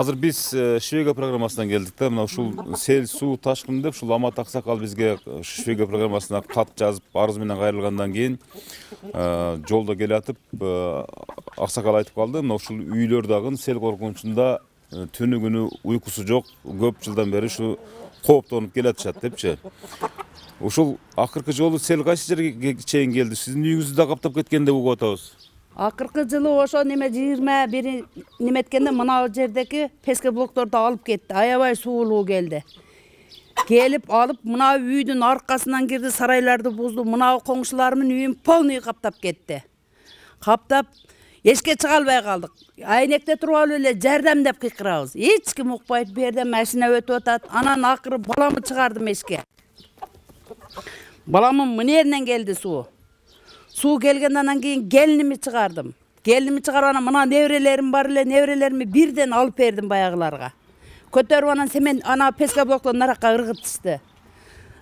Азыр биз Швега программасынан келдик да. Мына ушул сел, суу ташкыны деп ушул Амат Аксакал бизге Швега программасына кат жазып, арыз менен кайрылгандан кийин жолдо келатып Аксакал айтып калды. Мына ушул үйлөр дагы сел коркунучунда түнү күнү уйкусу жок, көп жылдан бери ушу кооптонуп келатышат депчи. Ушул акыркы жолу сел кайсы жерге чейин келди? Сиздин үйүңүздү да каптап кеткен деп угуп атабыз. Акыркы жылы ошо неме 21 неметкенде мына жердеки песке блокторду алып кетти. Аябай суулуу келди. Келип алып мына үйдүн аркасынан кирди, сарайларды бузду. Мына коңшуларымдын үйүн полный каптап кетти. Каптап эшикке чыга албай калдык. Айнекте туруп алып эле жардам деп кыйкырабыз. Эч ким укпайт, бу жерден машина өтүп атат. Анан акыры баламды чыгардым эшикке. Баламдын мынеринен келди суу. Суу келгенден кийин келиними чыгардым. Келиними чыгарып анан мына неберелерим бар эле, неберелерими бирден алып бердим баягыларга. Көтөрүп анан семен ана песка блоктон наракка ыргытышты.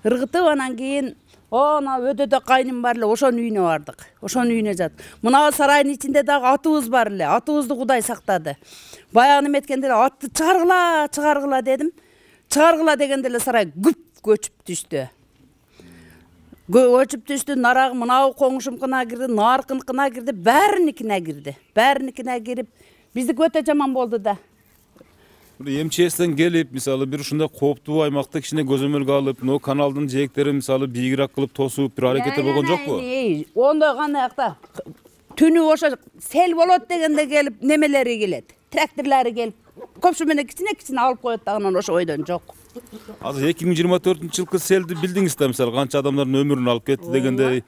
Ыргытып анан кийин ана өтөдө кайным бар эле, ошонун үйүнө бардык. Ошонун үйүнө жат. Мына сарайдын ичинде дагы атыбыз бар эле. Атыбызды Кудай сактады. Баягы неметкенде атты чыгаргыла дедим. Чыгаргыла дегенде эле сарай күп көчүп түштү. Көчүп түштү, нарагы мынау коңшумкына кирди, наркынкына кирди, бәріникіне кирди. Бәріникіне кирип, биздики өтө жаман болду да. МЧСтен келип, мисалы бир ушундай кооптуу аймакта кичине көзөмөлгө алып, но каналдын жээктерин мисалы бийигирээк кылып тосуп, бир аракеттер болгон жокпу? Ондой кандайакта түнү ошо сел болот дегенде келип немелери келет. Тракторлары келип, көпшү менен кичине алып коет да, анан ошо ойдон жок. Азыр 2024-жылкы селди билдиңиз да, мисалы канча адамдардын өмүрүн алып кетти дегенде,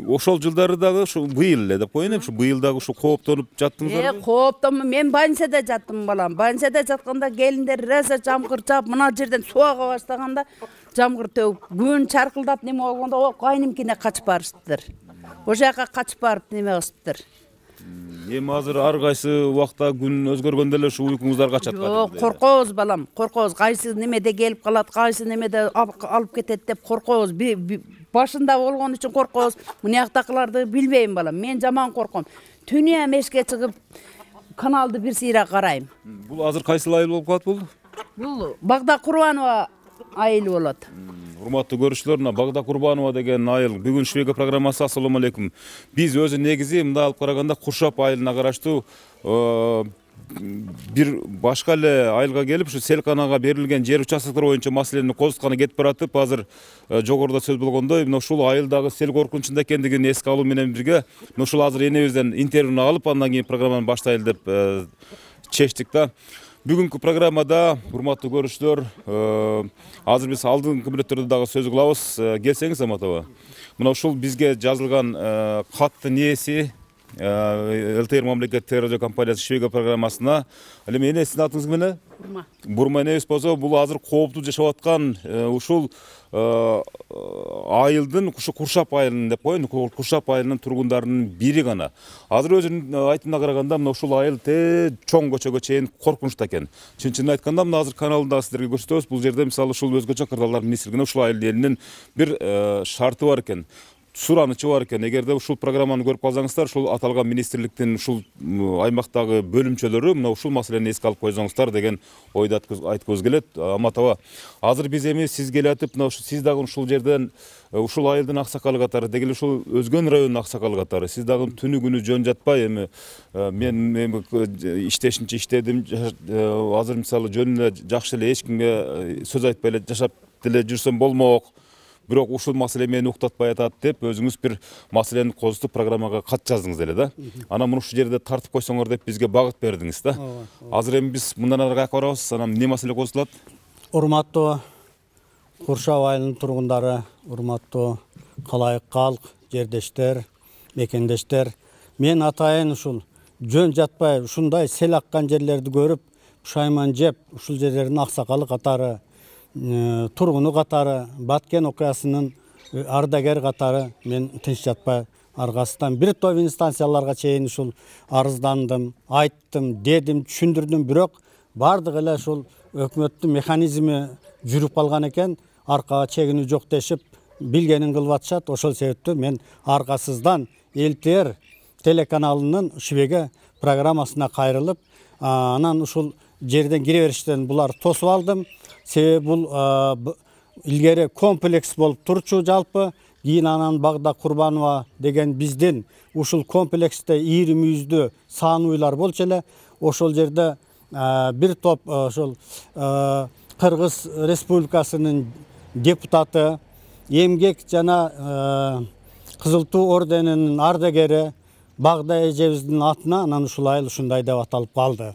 ошол жылдары дагы ушу быйыл эле деп коеюн, ушу быйыл дагы ушу кооптонуп жаттыңыздарбы? Кооптонмун. Мен больницада жаттым балам. Больницада жатканда келиндер раза жамгыр жаап, мына жерден суу ага баштаганда жамгыр төгүп, күн чаркылдап неме болгондо о кайнымкине качып барыштыр. Ошол жака качып барып неме кылыштыр. Эми азыр ар кайсы убакта күн өзгөргөндө эле ушу уйкуңуздар качат. Жок, коркобуз балам, коркобуз. Кайсы немеде келип калат, кайсы немеде алып кетет деп коркобуз. Башында болгон үчүн коркобуз. Мынаяктакыларды билбейм балам. Мен жаман корком. Түнү эшикке чыгып каналды бир сыйра карайм. Бул азыр кайсыл айыл болуп калат бул? Бул Багда Курбанова айылы болот. Урматтуу көрүүчүлөр, мына Багда Курбанова деген айыл. Бүгүн Швега программасы. Ассаламу алейкум. Биз өзү негизи мында алып караганда Куршап айылына караштуу бир башка эле айылга келип, ушу селканага берилген жер участоктор боюнча маселени козутканы кетип баратып, азыр жогоруда сөз болгондой, мына ушул айылдагы сел коркунучунда экендигин эске алуу менен бирге, мына ушул азыр энебизден интервьюну алып, андан кийин программаны баштайлы деп чечтик да. Бүгүнкү программада, урматтуу көрүүчүлөр, азыр биз алдыңкы мүнөттөрдө дагы сөз кылабыз. Келсеңиз, Амат аба. Мына ушул бизге жазылган каттын ээси ЛТР мамлекеттик радио компаниясы Швега программасына. Эми эне сиздин атыңыз эмне? Бурма энебиз болсо, бул азыр кооптуу жашап аткан ушул айылдын, ушу Куршап айылын деп коеюн, Куршап айылынын тургундарынын бири гана. Азыр өзүнүн айтымына караганда, мына ушул айыл чоң көчөгө чейин коркунучта экен. Чын айтканда, мына азыр каналында сиздерге көрсөтөбүз. Бул жерде мисалы ушул өзгөчө кырдаалдар министрлигине ушул айыл элинин бир шарты бар экен. Суранычы бар экен. Эгерде ушул программаны көрүп калсаңыздар, ушул аталган министрликтин ушул аймактагы бөлүмчөлөрү мына ушул маселени эске алып койсоңуздар деген ойду айткыбыз келет. Амат аба, азыр биз эми сиз келатып, мына сиз дагы ушул жерден ушул айылдын аксакалы катары, дегеле ушул Өзгөн районунун аксакалы катары, сиз дагы түнү күнү жөн жатпай, эми мен иштешинче иштедим, азыр мисалы жөн эле жакшы эле эч кимге сөз айтпай эле жашап деле жүрсөм болмок. Бирок ушул маселе мени уктатпай атат деп өзүңүз бир маселени козутуп программага кат жаздыңыз эле да. Анан муну ушул жерде тартып койсоңор деп бизге багыт бердиңиз да. Азыр эми биз мындан ары каяка барабыз? Анан эмне маселе козутулат? Урматтуу Куршап айылынын тургундары, урматтуу калайык калк, жердештер, мекендештер, мен атайын ушул жөн жатпай ушундай сел аккан жерлерди көрүп, пушайман жеп, ушул жерлердин аксакалы катары, тургуну катары, Баткен окуясынын ардагер катары мен тынч жатпай аргасынан бир топ инстанцияларга чейин ушул арыздандым, айттым, дедим, түшүндүрдүм, бирок бардыгы эле ушул өкмөттүн механизми жүрүп калган экен, аркага чегинүү жок дешип билгенин кылып атышат. Ошол себептен мен аркасыздан ЛТР телеканалынын Швега программасына кайрылып, анан ушул жерден кире бериштен булар тосуп алдым. Себеби бул илгери комплекс болуп турчу жалпы. Кийин анан Багда Курбанова деген биздин ушул комплексте ийри мүйүздүү сааныйлар болчу эле. Ошол жерде бир топ ошол Кыргыз Республикасынын депутаты, эмгек жана Кызыл Туу орденинин ардагери Багда эжебиздин атына анан ушул айыл ушундай деп аталып калды.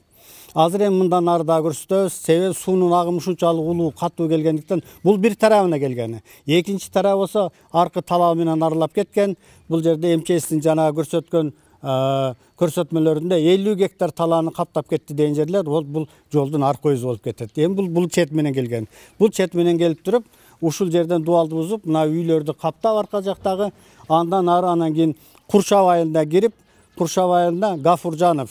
Азыр эми мындан ары да көрсөтөбүз. Себеби суунун агымы ушунчалык улуу катуу келгендиктен бул бир тарабына келгени. Экинчи тарап болсо аркы талабы менен аралап кеткен. Бул жерде МЧСтин жана көрсөткөн көрсөтмөлөрүндө 50 гектар талааны каптап кетти деген жерлер бул жолдун аркы өзү болуп кетет. Эми бул чет менен келген. Бул чет менен келип туруп ушул жерден дубалды бузуп, мына үйлөрдү каптап арка жактагы, андан ары анан кийин Куршап айылына кирип, Куршап айылына Гафуржанов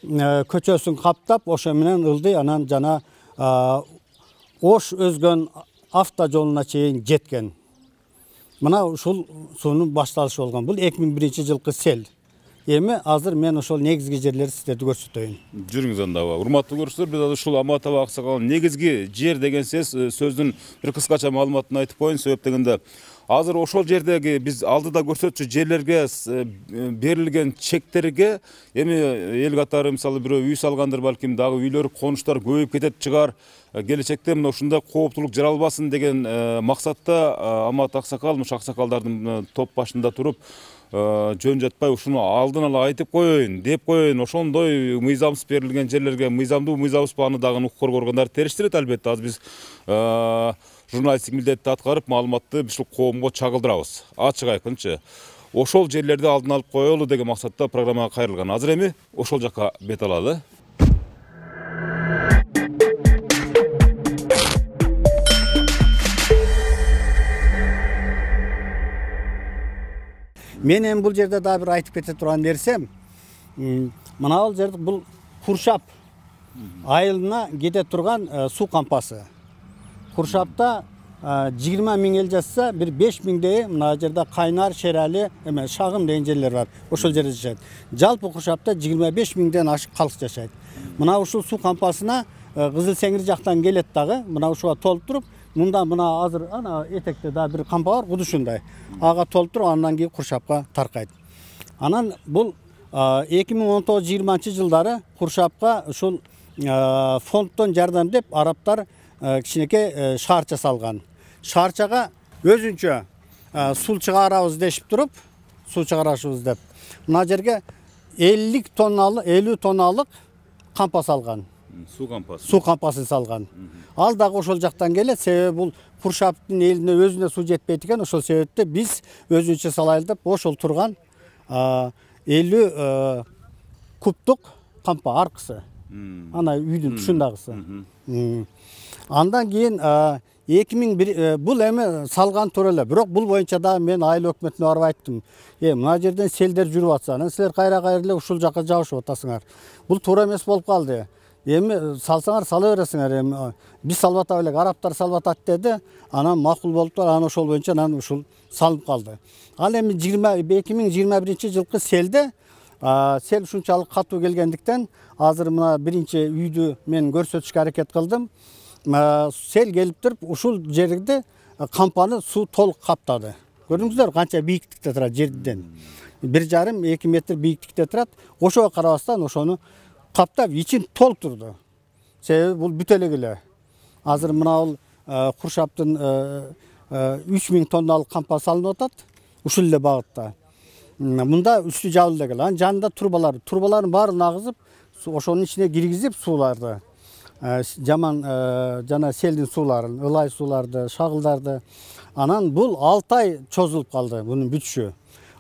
көчөсүн каптап, ошо менен ылдый анан жана Ош өзгөн автожолуна чейин жеткен. Мына ушул суунун башталышы болгон. Бул 2001 жылкы сел. Эми азыр мен ошол негизги жерлерди сиздерге көрсөтөйүн. Жүрүңүз анда. Урматтуу көрүүчүлөр, биз азыр ушул Аматова аксакалдын негизги жер деген сөздүн бир кыскача маалыматын айтып коеюн. Себеп дегенде азыр ошол жердеги биз алдыда көрсөтчү жерлерге берилген чектерге эми эл катары мисалы бирөө үй салгандыр, балким дагы үйлөр, конуштар көбөйүп кетет чыгар. Келечекте мына ушундай кооптулук жаралбасын деген максатта Амат аксакал, мушу аксакалдардын топ башында туруп жөн жатпай ушуну алдын ала айтып коеюн, деп коеюн. Ошондой мыйзамсыз берилген жерлерге мыйзамдуу мыйзамсыз аны дагы укук коргооргондор териштирет албетте. Азыр биз журналисттик милдетти аткарып маалыматты ушул коомго чагылдырабыз. Ачык айкынчы. Ошол жерлерди алдын алып коелу деген максатта программага кайрылган. Азыр эми ошол жакка бет алалы. Мен эми бул жерде дагы бир айтып кете турган нерсем, мына бул жерде бул Куршап айылына кете турган суу кампасы. Куршапта 20 миң эл жашаса, бир 5 миңдей мына жерде Кайнар, Шерали, эме Шагым деген жерлер бар. Ошол жерде жашайт. Жалпы Куршапта 25 миңден ашык калк жашайт. Мына ушул суу кампасына Кызыл Сеңир жактан келет дагы, мына ушуга толуп туруп, мында мына азыр ана этекте да бир кампа бар, кудушундай. Ага толуп туруп, андан кийин Куршапка таркайт. Анан бул 2019-20 жылдары Куршапка ушул фонддон жардам деп арабтар кичинекей шаарча салган. Шаарчага өзүнчө суу чыгарабыз дешип туруп, суу чыгарашыбыз деп. Мына жерге 50 тонналык кампа салган. Суу кампасын салган. Ал дагы ошол жактан келет. Себеби бул Куршаптын элине өзүнө суу жетпейт экен. Ошол себепте биз өзүнчө салайлы деп ошол турган 50 кубтук кампа аркысы. Ана үйдүн тушундагысы. Андан кийин 2001 бул эми салган туура эле. Бирок бул боюнча да мен айыл өкмөтүнө барып айттым. Мына жерден селдер жүрүп атса, анан силер кайра эле ушул жакка жабышып атасыңар. Бул туура эмес болуп калды. Эми салсаңар сала бересиңер. Эми биз салып атабыз элек, арабтар салып атат деди. Анан макул болуптур, анан ошол боюнча анан ушул салынып калды. Ал эми 2021 жылкы селде сел ушунчалык катуу келгендиктен азыр мына биринчи үйдү мен көрсөтүшкө аракет кылдым. Сел келип туруп ушул жерди кампаны суу толук каптады. Көрдүңүздөр канча бийиктикте турат жерден. 1,5-2 метр бийиктикте турат. Ошого карабастан ошону каптап ичин толтурду. Себеби бул бүтө эле. Азыр мына бул Куршаптын 3000 тонналык кампа салынып атат. Ушул эле багытта. Мында үстү жабылды эле. Анын жанында турбалардын баарын агызып, ошонун ичине киргизип сууларды. Жаман жана селдин сууларын, ылай сууларды, шагылдарды. Анан бул 6 ай чозулуп калды бунун бүтүшү.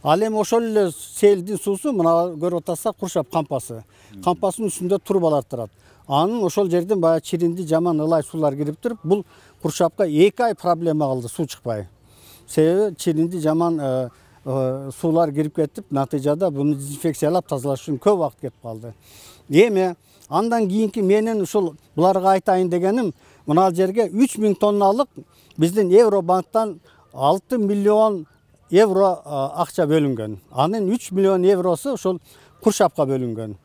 Ал эми ошол эле селдин суусу мына көрүп атасак Куршап кампасы. Кампасынын үстүндө турбалар турат. Анын ошол жерден баягы чиринди жаман ылай суулар кирип туруп, бул Куршапка 2 ай проблема калды суу чыкпай. Себеби чиринди жаман суулар кирип кетип, натыйжада буну дезинфекциялап тазалаш үчүн көп убакыт кетип калды. Эми андан кийинки менин ушул буларга айтайын дегеним, мына жерге 3000 тонналык биздин Евробанктан 6 миллион евро акча бөлүнгөн. Анын 3 миллион евросу ошол Куршапка бөлүнгөн.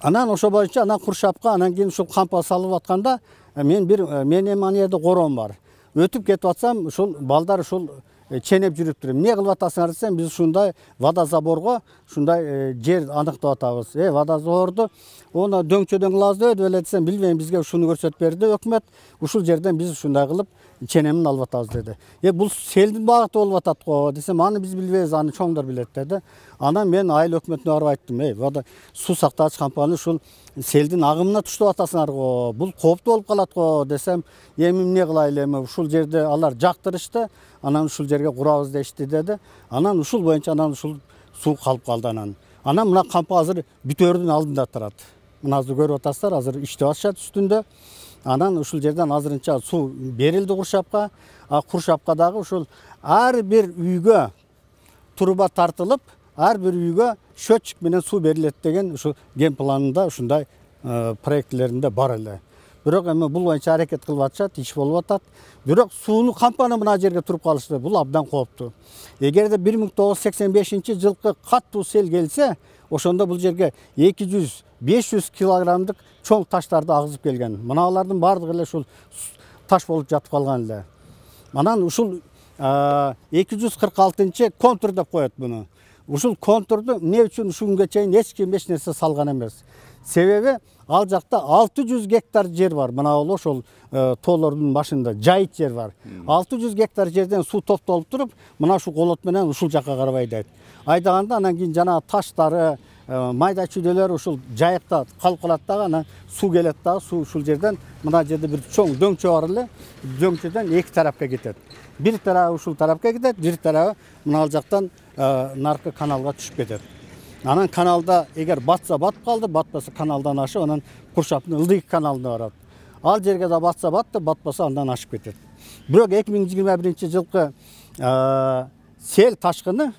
Анан ошо боюнча анан Куршапка анан кийин ушул кампа салып атканда менин ана жерде короом бар. Өтүп кетип атсам ушул балдар ушул ченеп жүрүптүр. Эмне кылып атасыңар десем, биз ушундай водозаборго ушундай жер аныктап атабыз. Водозаборду оны дөңчөдөн кылабыз деп эле десем, билбейм, бизге ушуну көрсөтүп берди өкмөт. Ушул жерден биз ушундай кылып ченемин алып атабыз деди. Бул селдин багыты болуп атат го десем, аны биз билбейбиз, аны чоңдор билет деди. Анан мен айыл өкмөтүнө барып айттым, суу сактагыч компания ушул селдин агымына туштап атасыңар го, бул кооптуу болуп калат го десем, эмне кылайлы, ушул жерде алар жактырышты, анан ушул жерге курабыз дешти деди. Анан ушул боюнча анан ушул суу калып калды анан. Анан мына кампа азыр бүтөөрдүн алдында турат. Мына азыр көрүп атасыздар, азыр иштеп атышат үстүндө. Анан ушул жерден азырынча суу берилди Куршапка. Куршапка дагы ушул ар бир үйгө труба тартылып, ар бир үйгө счетчик менен суу берилет деген ушул ген планында ушундай проектлеринде бар эле. Бирок эми бул боюнча аракет кылып атышат, иш болуп атат. Бирок сууну кампаны мына жерге туруп калышты. Бул абдан кооптуу. Эгерде 1985-жылкы каттуу сел келсе, ошондо бул жерге 200-500 килограммдык чоң таштарды агызып келген. Мыналардын бардыгы эле ушул таш болуп жатып калган эле. Анан ушул 246-чы контур деп коет буну. Ушул контурду эмне үчүн ушул күнгө чейин эч ким эч нерсе салган эмес. Себеби ал жакта 600 гектар жер бар. Мына ошол тоолордун башында жайыт жер бар. 600 гектар жерден суу топтолуп туруп, мына ушул колот менен ушул жакка карабай айдайт. Айдаганда анан кийин жана таштары, майда чүйдөлөр ушул жайыкта калып калат дагы, анан суу келет дагы, суу ушул жерден мына жерде бир чоң дөңчө бар эле, дөңчөдөн эки тарапка кетет. Бир тарабы ушул тарапка кетет, бир тарабы мына ал жактан наркы каналга түшүп кетет. Анан каналда эгер батса батып калды, батпаса каналдан ашып, анан Куршаптын Ылдыйык каналына барат. Ал жерге да батса батты, батпаса андан ашып кетет. Бирок 2021-жылкы сел ташкыны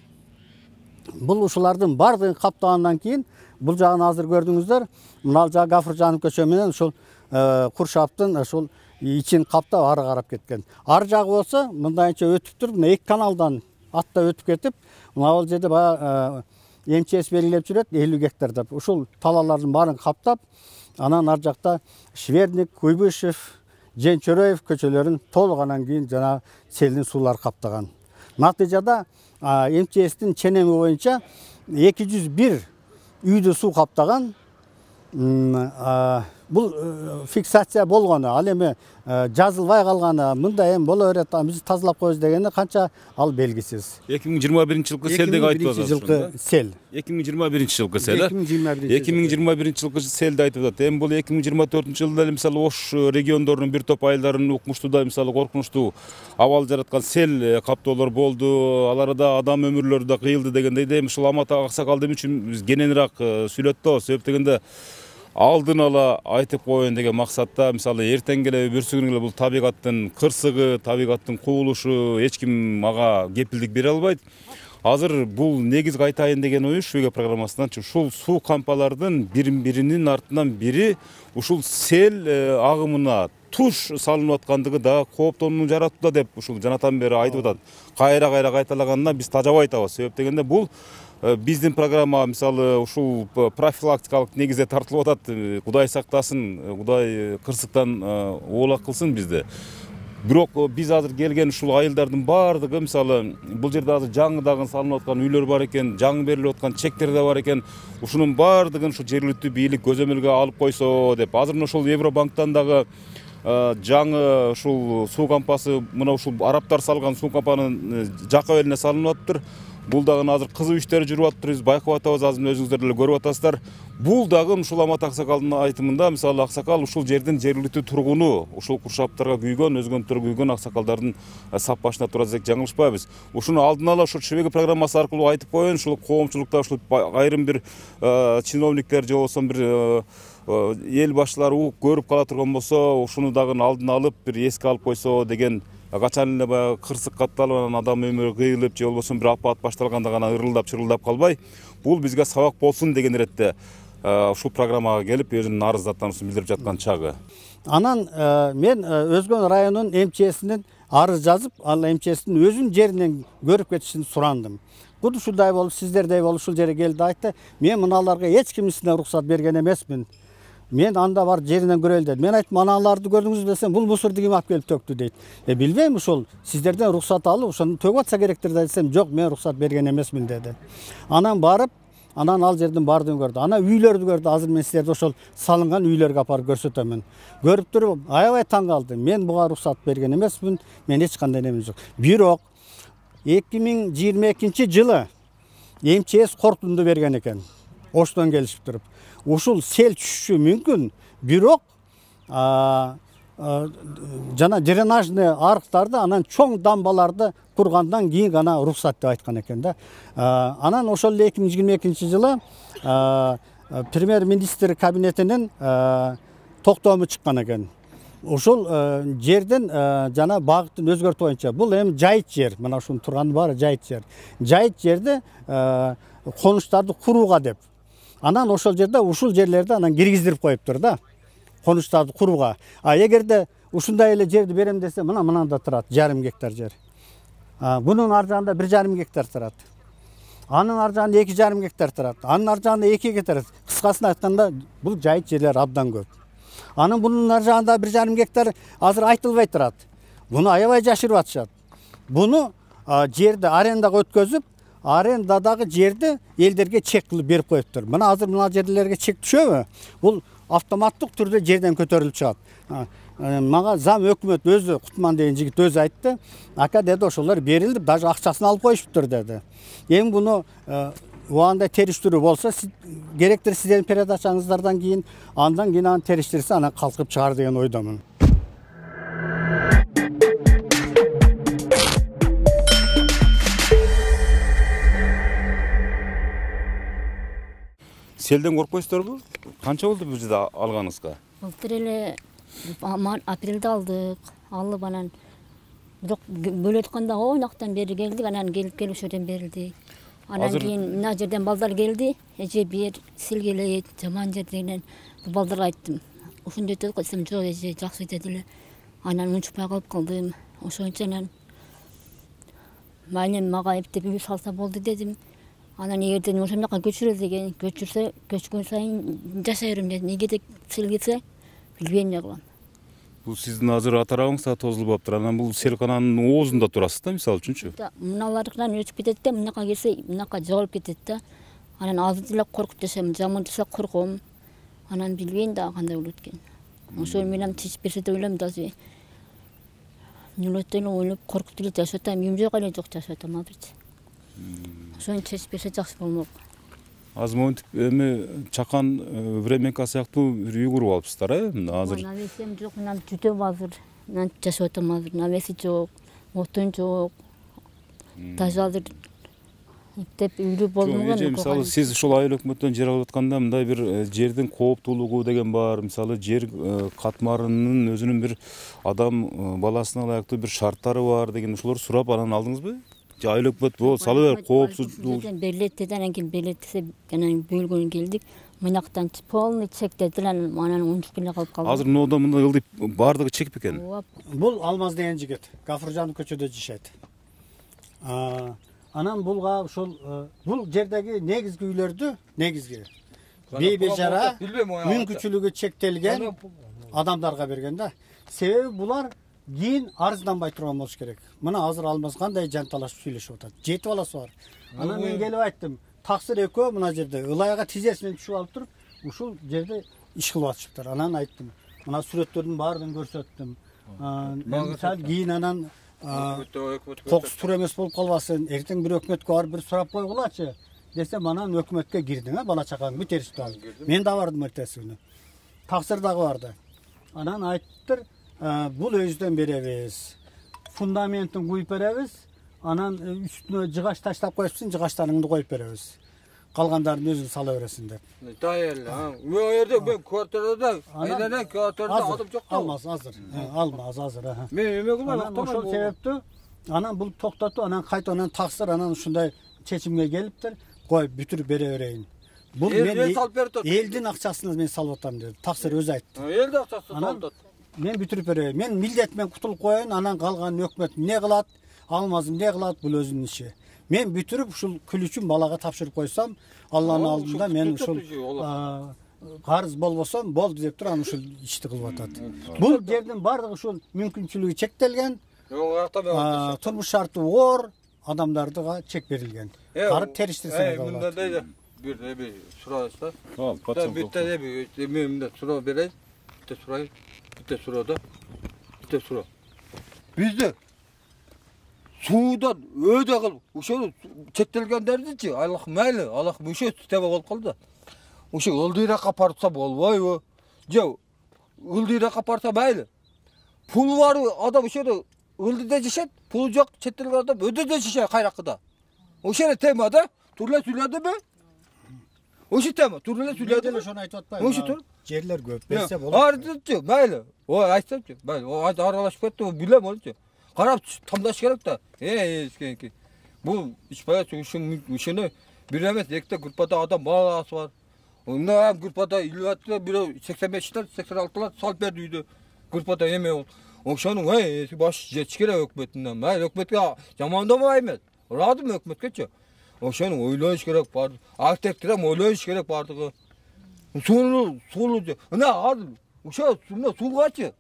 бул ушулардын бардыгын каптагандан кийин, бул жагын азыр көрдүңүздөр, мына жагы Гафуржанов көчө менен ушул Куршаптын ушул ичин каптап ары карап кеткен. Ар жагы болсо мындайча өтүп туруп, мына эки каналдан атта өтүп кетип, мына ал жерде баягы МЧС белгилеп жүрөт 50 гектар деп. Ушул талалардын баарын каптап, анан ар жакта Шверник, Куйбышев, Женчөрөев көчөлөрүн толугандан кийин жана селдин суулары каптаган. Натыйжада МЧСтин ченеми боюнча 201 үйдү суу каптаган. Бул фиксация болгону, ал эми жазылбай калганы, мындай эми боло берет, биз тазалап коебуз дегени канча ал белгисиз. 2021-жылкы сел деп айтып атасыз. 2021-жылкы сел. 2021-жылкы сел. 2021-жылкы селди айтып атат. Эми бул 2024-жылда эле мисалы Ош региондорунун бир топ айылдарын укмуштуу, мисалы коркунучтуу абал жараткан сел каптоолор болду. Аларда адам өмүрлөрү да кыйылды дегендей, эми ушул Амат аксакал дем үчүн биз кененирээк сүйлөттү. Себеп дегенде алдын ала айтып коеюн деген максатта, мисалы эртең эле бүрсүгүн эле бул табигаттын кырсыгы, табигаттын кубулушу, эч ким ага кепилдик бере албайт. Азыр бул негизги айтайын деген ой ушуга программасынан ушул суу кампалардын биринин артынан бири ушул сел агымына туш салынып аткандыгы да кооптонуу жаратууда деп ушул жанатан бери айтып атат. Кайра кайталаганына биз тажабай айтабыз. Себеп дегенде бул биздин программа мисалы ушул профилактикалык негизде тартылып атат. Кудай сактасын, Кудай кырсыктан оолак кылсын бизди. Бирок биз азыр келген ушул айылдардын бардыгы мисалы бул жерде азыр жаңыдагы салынып аткан үйлөр бар экен, жаңы берилип аткан чектер да бар экен. Ушунун бардыгын ушул жергиликтүү бийлик көзөмөлгө алып койсо деп. Азыр ушул Евробанктан дагы жаңы ушул суу кампасы, мына ушул арабтар салган суу кампанын жакка элине салынып атыптыр. Бул дагы азыр кызуу иштери жүрүп атыптыр, биз байкап атабыз, азыр өзүңүздөр деле көрүп атасыздар. Бул дагы ушул Амат аксакалдын айтымында, мисалы аксакал ушул жердин жергиликтүү тургуну, ушул Куршаптарга күйгөн, өзгөнтөргө күйгөн аксакалдардын сап башына турат десек жаңылышпайбыз. Ушуну алдын ала ушул Шебеги программасы аркылуу айтып коеюн, ушул коомчулукта ушул айрым бир чиновниктер же болбосо бир эл башчылары көрүп кала турган болсо, ушуну дагы алдын алып бир эске алып койсо деген. Качан эле баягы кырсык катталып, анан адам өмүрү кыйылып же болбосо бир апат башталганда гана ырылдап чырылдап калбай, бул бизге сабак болсун деген иретте ушул программага келип өзүнүн арыздаттануусун билдирип жаткан чагы. Анан мен Өзгөн районунун МЧСинин arız жазып, ал МЧС'тин өзүнүн жеринен көрүп кетишин сурандым. Куду ушундай болуп, сиздердей болуп ушул жерге келди айтты. Мен мыналарга эч кимисине уруксат берген эмесмин. Мен анда бар жеринен көрөлү дедим. Мен айттым, аналарды көрдүңүзбү десем, бул мусорду ким алып келип төктү дейт. Билбейм, ушул сиздерден рухсат алып, ошону төгүп атса керектир десем, жок, мен рухсат берген эмесмин деди. Анан барып, анан ал жердин баардыгын көрдү. Анан үйлөрдү көрдү. Азыр мен силерди ошол салынган үйлөргө апарып көрсөтөмүн. Көрүп туруп, аябай таң калдым. Мен буга рухсат берген эмесмин. Мен эч кандай немем жок. Бирок 2022-жылы МЧС корутунду берген экен. Оштон келишип туруп. Ушул сел түшүшү мүмкүн. Бирок жана дренажный арыктарды, анан чоң дамбаларды кургандан кийин гана рухсат деп айткан экен да. Анан ошол 2022-жылы премьер-министр кабинетинин токтому чыккан экен. Ошол жерден жана багыттын өзгөртүү боюнча бул эми жайыт жер, мына ушунун турганы баары жайыт жер. Жайыт жерде конуштарды курууга деп. Анан ошол жерде ушул жерлерди анан киргиздирип коюптур да. Конуштарды курууга. Эгерде ушундай эле жерди берем десе, мынанда турат 1,5 гектар жер. Бунун ар жагында 1,5 гектар турат. Анын ар жагында 2,5 гектар турат. Анын ар жагында 2 гектар. Кыскасын айтканда, бул жайыт жерлер абдан көп. Анын бунун ар жагында 1,5 гектар азыр айтылбай турат. Буну аябай жашырып атышат. Буну жерди арендага өткөзүп, арендадагы жерди элдерге чек кылып берип коюптур. Мына азыр мына жерлерге чек түшөбү? Бул автоматтык түрдө жерден көтөрүлүп чыгат. Мага зам өкмөт өзү, Кутман деген жигит өзү айтты. Ака деди, ошолор берилди, даже акчасын алып коюшуптур деди. Эми буну убагында териштирүү болсо, керектир сиздердин передачаңыздардан кийин, андан кийин аны териштирсе, анан калкып чыгар деген ойдомун. Селден коркпойсуздарбы? Канча болду бул жерде алганыңызга? Былтыр эле апрелде алдык. Алып анан бирок бөлөп атканда ойноктон бери келдик, анан келип ошол жерден берилди. Анан кийин мына жерден балдар келди, эже бер силгелейт, жаман жер деген. Бул балдарга айттым. Ушундай деп койсом, жок эже, жакшы дедиле. Анан унчукпай калып калдым. Ошончо анан майнем мага эптеп үй салса болду дедим. Анан эгерде ошол жака көчүрө деген, көчүрсө, көчкөн сайын жашай берем дедим. Неге деп силгесе, билбейм эмне кылам. Бул сиздин азыр ата арабыңыз да тозулуп аптыр. Анан бул селкананын оозунда турасыз да, мисалы үчүнчү. Мыналардан өчүп кетет да, мынакка келсе, мынакка жоголуп кетет да. Анан азыр деле коркуп жашайм, жаман десе корком. Анан билбейм да кандай болот экен. Ошол менен чечип берсе деп ойлойм, даже нөлөттөн ойлоп коркуп деле жашап атам, үйүм жок эле, жок жашап атам азырчы. Ошону чечип берсе жакшы болмок. Азыр монтип эми чакан временка сыяктуу бир үй куруп алыпсыздар, азыр. Навесим жок, мына жүдөм азыр. Мына жашап атам азыр. Навеси жок, отун жок. Даже азыр иптеп үйлүү болмогон. Мисалы сиз ушул айыл өкмөттөн жер алып атканда мындай бир жердин кооптуулугу деген бар. Мисалы жер катмарынын өзүнүн бир адам баласына ылайыктуу бир шарттары бар деген ушулар сурап анан алдыңызбы? Айыл өкмөт бул салып берип коопсуздук берилет деди, анан кийин берилет десе, анан бөлгөн келдик. Мынактан полный чек дедилер, анан унчуп эле калып калдым. Азыр ноодо мындай ылдыйп баардыгы чек бекен. Бул Алмаз деген жигит, Гафуржан көчөдө жашайт. Анан булга ошол бул жердеги негизги үйлөрдү, негизги бейбежара, мүмкүнчүлүгү чектелген адамдарга берген да. Себеби булар кийин арызданбай турган болуш керек. Мына азыр Алмаз кандай жанталашып сүйлөшүп атат. 7 баласы бар. Анан мен келип айттым, таксыр экөө мына жерде ылайга тизесинен түшүп алып туруп, ушул жерде иш кылып атышыптыр. Анан айттым, мына сүрөттөрдүн баарын көрсөттүм. Мисалы кийин анан кокус тур эмес болуп калбасын, эртең бир өкмөткө барып бир сурап койгулачы десем, анан өкмөткө кирдиң, бала чакаңды териштип алып. Мен да бардым эртеси күнү. Таксыр дагы барды. Анан айттыр, бул өзүдөн беребиз. Фундаментин куюп беребиз. Анан үстүнө жыгач таштап коюпсуң, жыгачларыңды коюп беребиз. Калгандарын өзүң сала бересиң деп. Дайыл. Мен жерде мен квартирада, айнана квартирада адам жок. Алмаз азыр. Алмаз азыр. Мен эме кылам, ошол себептүү анан бул токтотуп, анан кайтадан таксыр анан ушундай чечимге келиптир. Кой, бүтүрүп бере берейин. Бул мен элдин акчасына мен салып атам деди. Таксыр өзү айтты. Элдин акчасы салып атат. мен бүтүрүп берейин. Мен милдетмен кутулуп коеюн, анан калган өкмөт эмне кылат, Алмазым эмне кылат, бул өзүнүн иши. Мен бүтүрүп ушул күл үчүн балага тапшырып койсом, Алланын алдында мен ушул карыз болбосом болду деп туруп анан ушул ишти кылып атат. Бул жердин бардыгы ушул мүмкүнчүлүгү чектелген, турмуш шарты оор адамдардыга чек берилген. Карып териштирсеңер болот. Bir suraysa. Al, patron. Bitti de bir memnun sura bereyim. Bitti surayı. Bitti surada. Bitti sura. Bizde sudan öde kıl. Uşağı çektelgen derdici. Allah mayli. Allah müşe tebe ol kaldı. Uşağı ıldıyra kapartsa bolvay o. Cev ıldıyra kaparsa mayli. Pul var adam uşağı ıldıda çişet. Pul yok çektelgen adam öde de çişet kayrakıda. Uşağı temada turla söyledi mi? Oşu tema, turla söyledi mi? Ошону айтып атпайбы? Oşu tur. Жерлер көп берсе болот. Ardıcı, mayli. O aytsaçı, mayli. O aralaşıp ketdi, o bilem olçu. Qarap tamdaş gerek da. Eskenki. Bu iş bayağı uşunu bir emes, ekte gruppada adam balası var. Onda hem gruppada ilvatlı biri 85'ler, 86'lar salt berdi uydu. Gruppada yeme ol. Oşanın baş jetçikere hökmetinden. Mayli hökmetke jamanda mı aymet? Radım hökmetkeçi. Oşanın oylayış gerek vardı. Arkitektirem oylayış gerek vardı. Sulu. Ne adı? Uşağı su kaçı.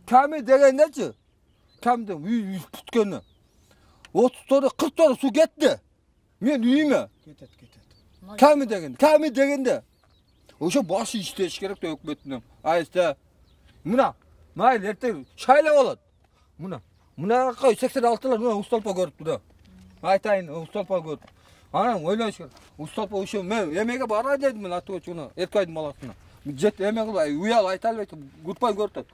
Kami degendeçi. Kamda 100 putkeni. 30 tane 40 tane su gitti. Men uyume. Кетет. Kami degende. Oşa başı işleyiş gerek de hökmetinden. Ayişte. Muna. Mayli erte şayla olat. Muna 86'lar muna ustalpa görüp buna. Aytayın ustalpa görüp. Anam oylayış gerek. Ustalpa uşu men emeğe bara dedim men atı uçuna. Erkaydım malasına. Jet emeğe uyal aytal aytып gurpay görtü.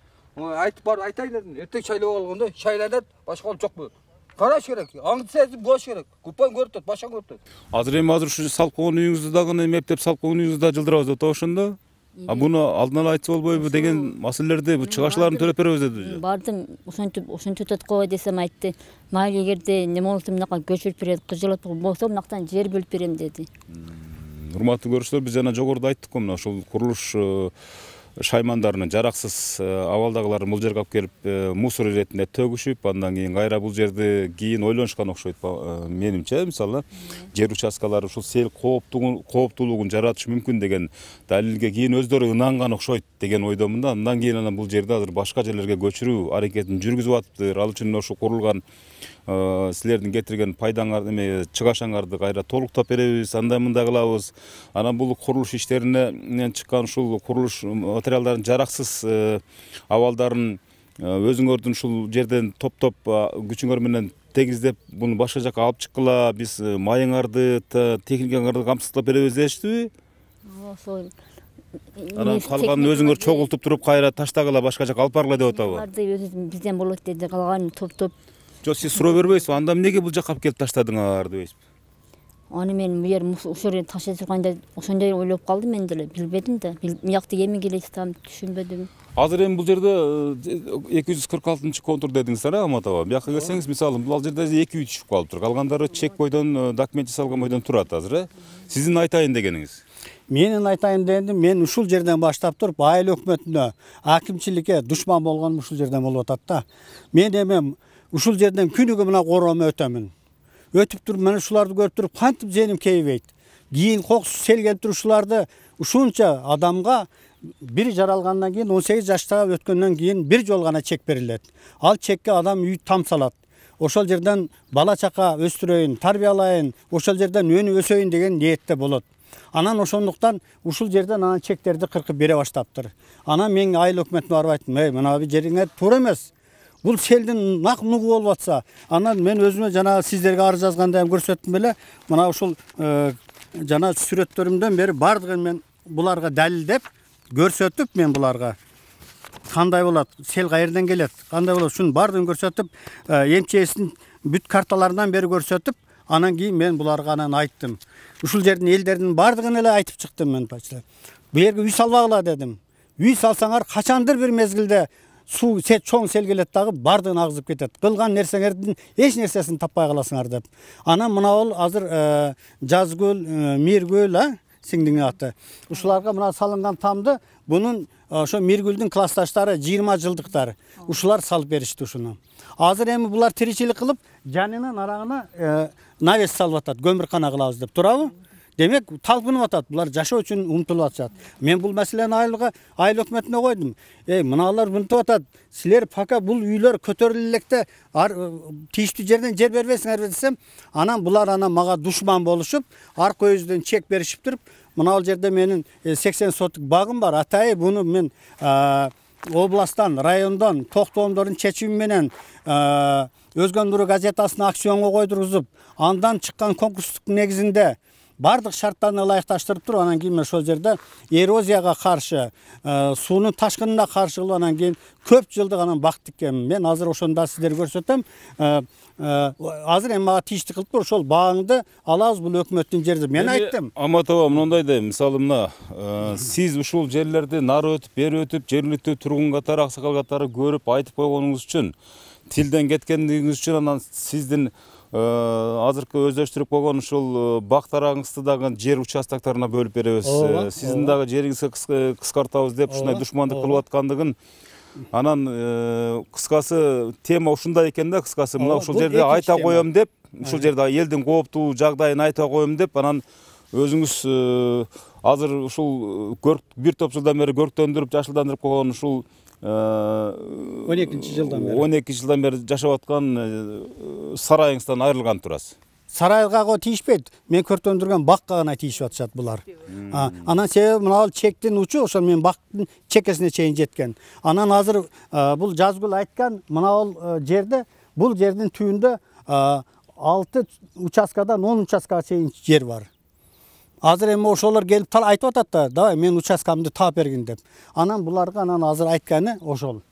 Aytıp bar aytay dedim. Ertek şayla olganda şayladat başka ol çok bu. Karaş gerek. Аңды сезип бош керек. Гурпай көртөт, башаң көртөт. Азыр ушу салып койгон үйүңүздү дагы эптеп салып койгон үйүңүздү да жылдырабыз деп ошондо. Буну алдын ала айтса болбойбу деген маселелерди, бу чыгашууларын төлөп беребиз деди. Бардым, ушинтип аткой десем айтты. Майли эгерде неме болсо мынакка көчүрүп берет, кыжылып болсо мынактан жер бөлүп берем деди. Урматтуу көрүүчүлөр, биз жана жогоруда айттык го, мына ушул курулуш шаймандарынын жараксыз абалдагыларын бул жерге алып келип мусор иретинде төгүшүп, андан кийин кайра бул жерди кийин ойлонушкан окшойт менимче. Мисалы, жер участкалары ушул сел кооптуулугун жаратышы мүмкүн деген далилге кийин өздөрү ынанган окшойт деген ойдомун да. Андан кийин анан бул жерди азыр башка жерлерге көчүрүү аракетин жүргүзүп атыптыр. Ал үчүн ошо курулган силердин кетирген пайдаңарды эме чыгашаңарды кайра толуктап беребиз, андай мындай кылабыз. Анан бул курулуш иштеринен чыккан ушул курулуш материалдардын жараксыз абалдарын өзүңөрдүн ушул жерден топтоп күчүңөр менен тегиздеп буну башка жака алып чыккыла, биз майыңарды, техникаңарды камсыздап беребиз дешти. Ошол Анан калганын өзүңөр чогултуп туруп кайра таштагыла, башка жака алып баргыла деп атабы? Бизден болот деди, калганын топтоп. Жок, сиз суроо бербейсизби? Анда эмнеге бул жака алып келип таштадыңар дебейсизби? Аны мен бу жер ушул жерге таштап турганда ошондой ойлоп калдым, мен деле билбедим да. Биякты эми келесем түшүнбөдүм. Азыр эми бул жерде 246-контур дедиңиздер, Аматова. Бияка келсеңиз, мисалы, бул жерде 2 үй түшүп калыптыр. Калгандары чек бойдон, документ жасалган бойдон турат азыр. Сиздин айтайын дегениңиз? Менин айтайын дегеним, мен ушул жерден баштап туруп, айыл өкмөтүнө, акимчиликке душман болгонум ушул жерден болуп атат да. Мен эми ушул жерден күнүгө мына короомо өтөмүн. Өтүп туруп, мен ушуларды көрүп туруп, кантип зеним кейбейт. Кийин кокус сел келип туруп ушуларды ушунча адамга бир жаралгандан кийин 18 жаштагы өткөндөн кийин бир жол гана чек берилет. Ал чекке адам үй тамсалат. Ошол жерден бала чака өстүрөйүн, тарбиялайын, ошол жерден өнүп өсөйүн деген ниетте болот. Анан ошондуктан ушул жерден анан чектерди кыркып бере баштаптыр. Анан мен айыл өкмөтүнө барып айттым, мына жериңер туура эмес. Бул селдин нак нугу болуп атса, анан мен өзүмө жана сиздерге арыз жазганда ham көрсөттүм беле. Мына ушул жана сүрөттөрүмдөн бери бардыгын мен буларга далилдеп көрсөтүп, мен буларга кандай болот, сел кайерден келет, кандай болот, ушунун бардыгын көрсөтүп, МЧСтин бүт карталарынан бери көрсөтүп, анан кийин мен буларга анан айттым. Ушул жердин элдердин бардыгын эле айтып чыктым мен почта. Бу жерге үй салбагыла дедим. Үй салсаңар качандыр бир мезгилде суу чоң сел келет дагы бардыгын агызып кетет. Кылган нерсеңердин эч нерсесин таппай каласыңар деп. Анан мына бол азыр Жазгүл, Миргүл, сиңдиңдин аты. Ушуларга мына салынган тамды bunun ошо Миргүлдүн классташтары 20 жылдыктар. Ушулар салып беришти ушуну. Азыр эми булар тиричилик кылып, жанынын арагына навес салып атат, көмүркана кылабыз деп турабы? Демек, талпынып атат. Булар жашоо үчүн умтулуп атышат. Мен бул маселени айыл өкмөтүнө койдум. Мыналар мынтип атат. Силер пока бул үйлөр көтөрүлө электе тийиштүү жерден жер бербесиңер десем, анан булар мага душман болушуп, арка өзүдөн чек беришип туруп, мына жерде менин 80 соттук багым бар. Атайы буну мен областтан, райондон, токтомдордун чечими менен Өзгөн газетасына акционго койдургузуп, андан чыккан конкурстук негизинде бардык шарттарына ылайыкташтырып туруп, анан кийин ошол жерде эрозияга каршы, суунун ташкынына каршы кылып, анан кийин көп жылдык анан бак тиккенмин. Мен азыр ошону да сиздерге көрсөтөм. Азыр эми мага тийиштик кылып туруп, ошол багыңды алабыз, бул өкмөттүн жери. Мен айттым. Амат аба, мындай да, мисалы мына, сиз ушул жерлерди нары өтүп, бери өтүп, жергиликтүү тургун катары, аксакал катары көрүп, айтып койгонуңуз үчүн, тилден кеткендигиңиз үчүн, анан сиздин азыркы өздөштүрүп койгон ушул бак тарагыңызды дагы жер участокторуна бөлүп беребиз. Сиздин дагы жериңизди кыскартабыз деп ушундай душмандык кылып аткандыгын. Анан кыскасы тема ушундай экен да, кыскасы мына ушул жерде айта коем деп, ушул жерде элдин кооптуу жагдайын айта коем деп, анан өзүңүз азыр ушул бир топ жылдан бери көрктөндүрүп, жашылдандырып койгон ушул 12 жылдан бери жашап аткан сарайыңыздан айрылган турасыз. Сарайга тийишпейт. Мен көртөндүргөн бакка гана тийишип атышат булар. Анан себеби мына чектин учу ошол мен бактын чекесине чейин жеткен. Анан азыр бул Жазгүл айткан мына жерде, бул жердин түбүндө 6 участкадан 10 участкага чейин жер бар. Азыр эми ошолор келип айтып атат да, давай мен участкамды таап бергин деп. Анан буларга анан азыр айтканы ошол.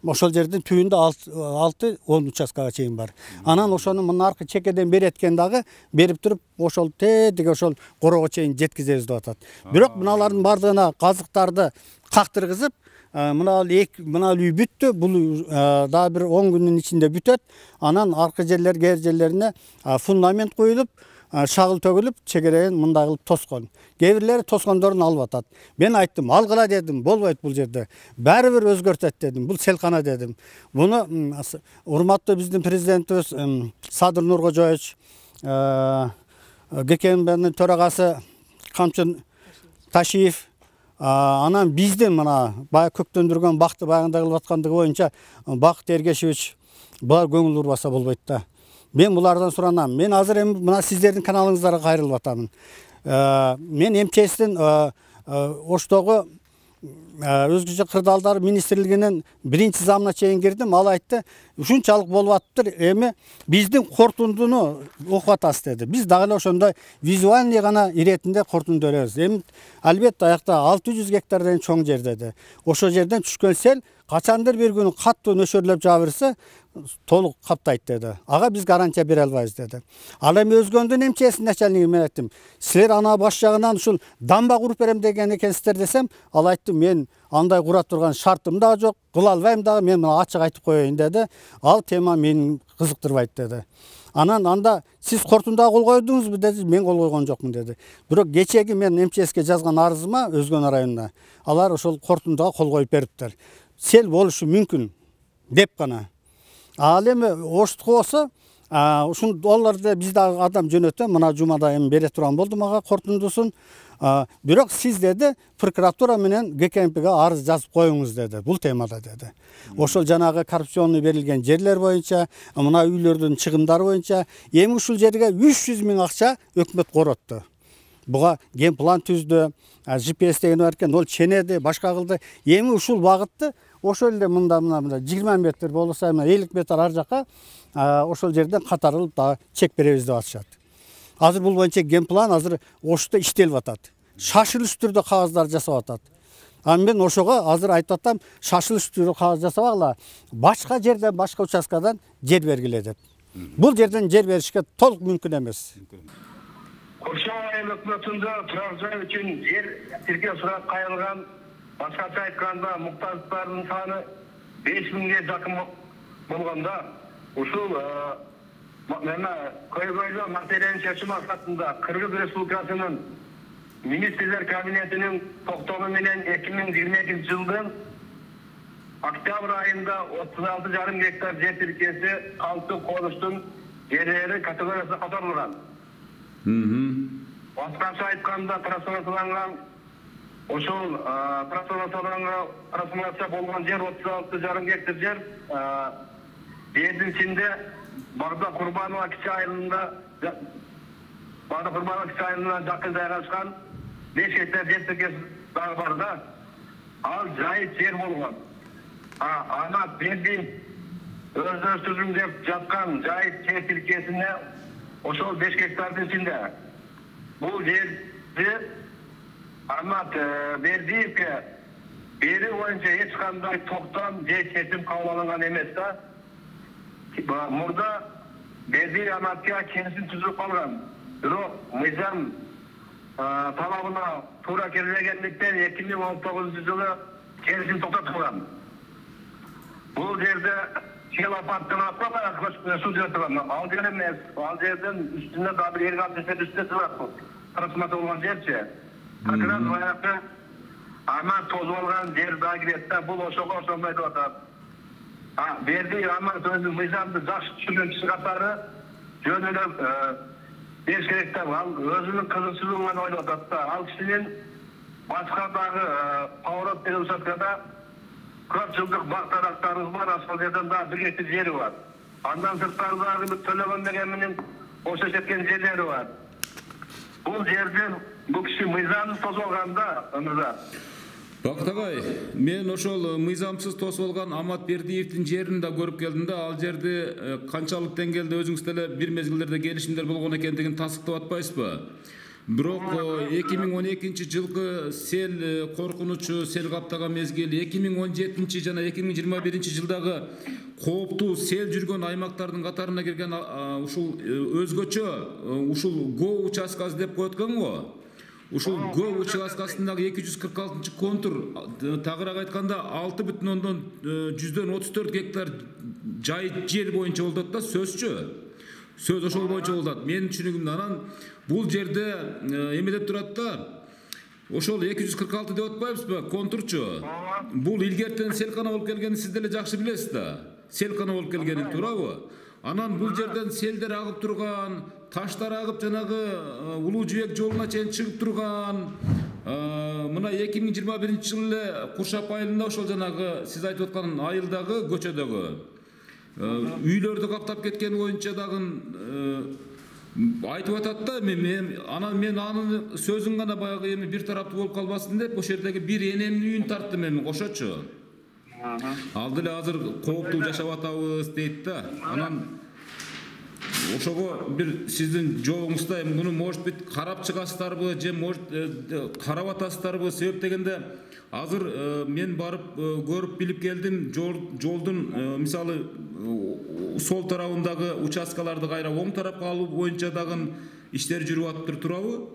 Ошол жердин түбүндө 6-10 участкага чейин бар. Анан ошону мына аркы чекеден береткен дагы берип туруп, ошол тетиги ошол корого чейин жеткизебиз деп атат. Бирок мыналардын бардыгына казыктарды кактыргызып, мына үй бүттү, бул дагы бир 10 күндүн ичинде бүтөт. Анан аркы жерлер, кээ жерлерине фундамент коюлуп, шагыл төгүлүп, чегерен мындай кылып тоскон. Кээ бирлери тоскондорун алып атат. Мен айттым, алгыла дедим, болбойт бул жерде. Баары бир өзгөртөт дедим. Бул селкана дедим. Буну урматтуу биздин президентибиз Садыр Нуркожоевич, ГКМБнын төрагасы Камчын Ташиев, анан биздин мына бая көктөндүргөн бакты баягында кылып аткандыгы боюнча Бакыт Эргешевич, булар көңүл бурбаса болбойт да. Мен булардан суранам. Мен азыр эми мына сиздердин каналыңыздарга кайрылып атамын. Мен МЧСтин Оштогу өзгөчө кырдаалдар министрлигинин биринчи замына чейин кирдим. Ал айтты, ушунчалык болуп атыптыр, эми биздин Кортундуну окуп атасыз деди. Биз дагы ошондой визуальный гана иретинде Кортунду өрөбүз. Эми албетте аякта 600 гектардан чоң жер деди. Ошол жерден түшкөн сел качандыр бир күнү каттуу нөшөрлөп жаап берсе, толук каптайт деди. Ага биз гарантия бере албайбыз деди. Ал эми Өзгөндүн МЧС начальниги мен айттым, силер ана баш жагынан ушул дамба куруп берем деген экенсиздер десем, ал айтты, мен андай кура турган шартым дагы жок, кыла албайм дагы, мен мына ачык айтып коеюн деди. Ал тема мени кызыктырбайт деди. Анан анда сиз Кортундага кол койдуңузбу деди, мен кол койгон жокмун деди. Бирок кечеги мен МЧСке жазган арызыма Өзгөн районуна алар ошол Кортундага кол коюп бериптир. Сел болушу мүмкүн деп гана. Ал эми Оштук болсо, ушун оларды биз дагы адам жөнөтөм, мына жумада эми бере турган болдум ага Кортундусун. Бирок сиз деди, прокуратура менен ГКМПге арыз жазып коюңуз деди, бул темада деди. Ошол жанагы коррупционный берилген жерлер боюнча, мына үйлөрдүн чыгымдары боюнча, эми ушул жерге 300 000 акча өкмөт коротту. Буга генплан түздү, GPS деген бар экен, ол ченеди, башка кылды. Эми ушул багытты ошол эле мында 20 метр болсо, 50 метр ар жака ошол жерден катарылып да чек беребиз деп атышат. Азыр бул боюнча генплан азыр Ошто иштелип атат. Шашылыш түрдө кагаздар жасап атат. Мен ошого азыр айтып атам, шашылыш түрдө кагаз жасабагыла, башка жерден, башка участкадан жер бергиле деп. Бул жерден жер беришке толук мүмкүн эмес. Куршау айыл өкмөтүндө турак жай үчүн жер тиркөө сурап кайрылган, башкача айтканда муктаждардын саны 5000ге жакын болгондо, ушул мына көйгөйлүү маселени чечүү максатында Кыргыз Республикасынын Ministrler Kabineti'nin toktonu menen 2022 yılın oktyabr ayında 36,5 hektar yer Türkiye'si altı konuştun yerleri kategoriyasına katılırlar. Başkaça aytkanda transformasyonlangan oşul transformasyonlangan bolgan yer 36,5 hektar yer yerдің içinde Bağda Kurbanova kişi ayrılığında жақын жайғашқан 5 hektar yer Türkiye'si dağı var da al cahit yer bolgan. Ama bildiğin özür dep жатқан cahit yer Türkiye'sine oşul 5 hektardın içinde bu yerdi Ahmet verdiği ki beri boyunca hiç kanday toktan yer kesim kavlanan emes da burada verdiği Ahmet'e kendisini tüzüp kalgan. Yok mizan talabına tura kerilegendikten 2019 yılı kendisini toktatılgan. Bu yerde sel apartını atlamak su diyorlar. Al yerden üstünde daha bir yerin altında üstüne var. Transformasyon olan yerçe. Hakikaten bayakta ama toz olgan yer daha girette bu oşoğa oşonmaydı otar. Verdiği ama sözün mizandı жақсы түсінген kişi қатары жөніне 5 hektar al özünün kızılsızlığından oynadı. Al kişinin başkaдағы поворот деген учаскада көп жылдық бақ тарақтарыңыз бар, асфальт жерден daha 1 hektar жері var. Андан сырттардағы төлеген дегенменен осы жеткен жерлері var. Бұл жерден бұл кişi мыйзамсыз тосып алғанда Өмірзат. Бақыт ағай, мен ошол мыйзамсыз тосып алган Амат Бердиевдин жерин да көрүп келдим да, ал жерде канчалык деңгээлде өзүңүз деле бир мезгилдерде келишимдер болгон экендигин тасыктап атпайсызбы? Бирок 2012 жылкы сел коркунучу, сел каптаган мезгил, 2017 жана 2021 жылдагы кооптуу сел жүргөн аймактардын катарына кирген ушул өзгөчө ушул ГО участкасы деп коет экен го. Ушул ГО участкасындагы 246 контур тагыраак айтканда 6,34 гектар жайыт жер боюнча болот да, сөзчү. Сөз ошол боюнча болот. Менин түшүнүгүмдө анан бул жерде эме деп турат да. Ошол 246 деп атпайбызбы, контурчу. Бул илгертен селкана болуп келгенин сиз деле жакшы билесиз да. Селкана болуп келгенин, туурабы? Анан бул жерден селдер агып турган, таштар агып жанагы Улуу Жибек жолуна чейин чыгып турган. Мына 2021 жылы эле Куршап айылында ошол жанагы сиз айтып аткан айылдагы көчөдөгү үйлөрдү каптап кеткен боюнча дагы айтып атат да. Мен анын сөзүн гана баягы эми бир тараптуу болуп калбасын деп ошол жердеги бир энемдин үйүн тарттым эми кошочу. Ал деле азыр кооптуу жашап атабыз дейт да. Анан ошого бир сиздин жообуңузда муну может быть карап чыгасыздарбы же может карап атасыздарбы? Себеп дегенде азыр мен барып көрүп билип келдим, жолдун мисалы сол тарабындагы участкаларды кайра оң тарапка алуу боюнча дагы иштер жүрүп атыптыр, туурабы?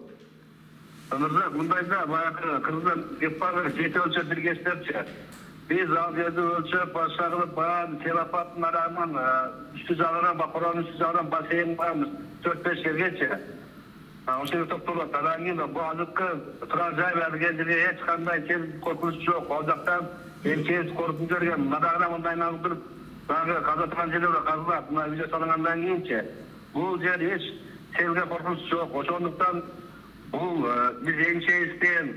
Мындайда баягы кыргыздан кеп барып жети өлчөп биргестерчи. Biz al yerде ölçüp başarılıp bayan telapatın arağından üstü zağıran, bakuranın üstü zağıran baseyin varmış 4-5 yergeçe. O şeyi toplular. Tarağın da bu azıkkı Fransa'ya vergendiği hiç kanday korkunuş yok. Olacaktan emkeyiz korkun görgen. Madağına ondan alıp durup kaza tranjeleri kazılar. Buna ücret salıngandan giyince. Bu yer hiç selge korkunuş yok. Oşonluktan bu biz emkeyi isteyen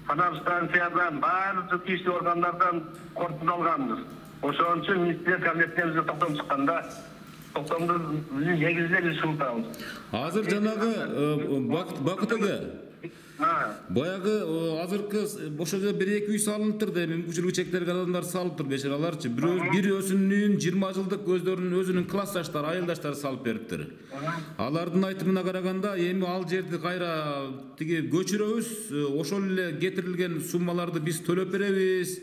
Kanal stansiyadan, bazı kişi organlardan korkup alganбыз. Ошон үчүн министрлер кабинеттерибизде токтом чыкканда, токтомду биздин негизинен сунтабыз. Азыр жанагы Бакыт эге. Баягы азыркы ошол жерде 1-2 үй салыныптыр да, мүмкүнчүлүгү чектелген адамдар салыптыр, бечараларчы. Бир өзүнүн 20 жылдык өзүнүн классташтары, айылдаштары салып бериптир. Алардын айтымына караганда, эми ал жерди кайра тиги көчүрөбүз, ошол эле кетирилген суммаларды биз төлөп беребиз.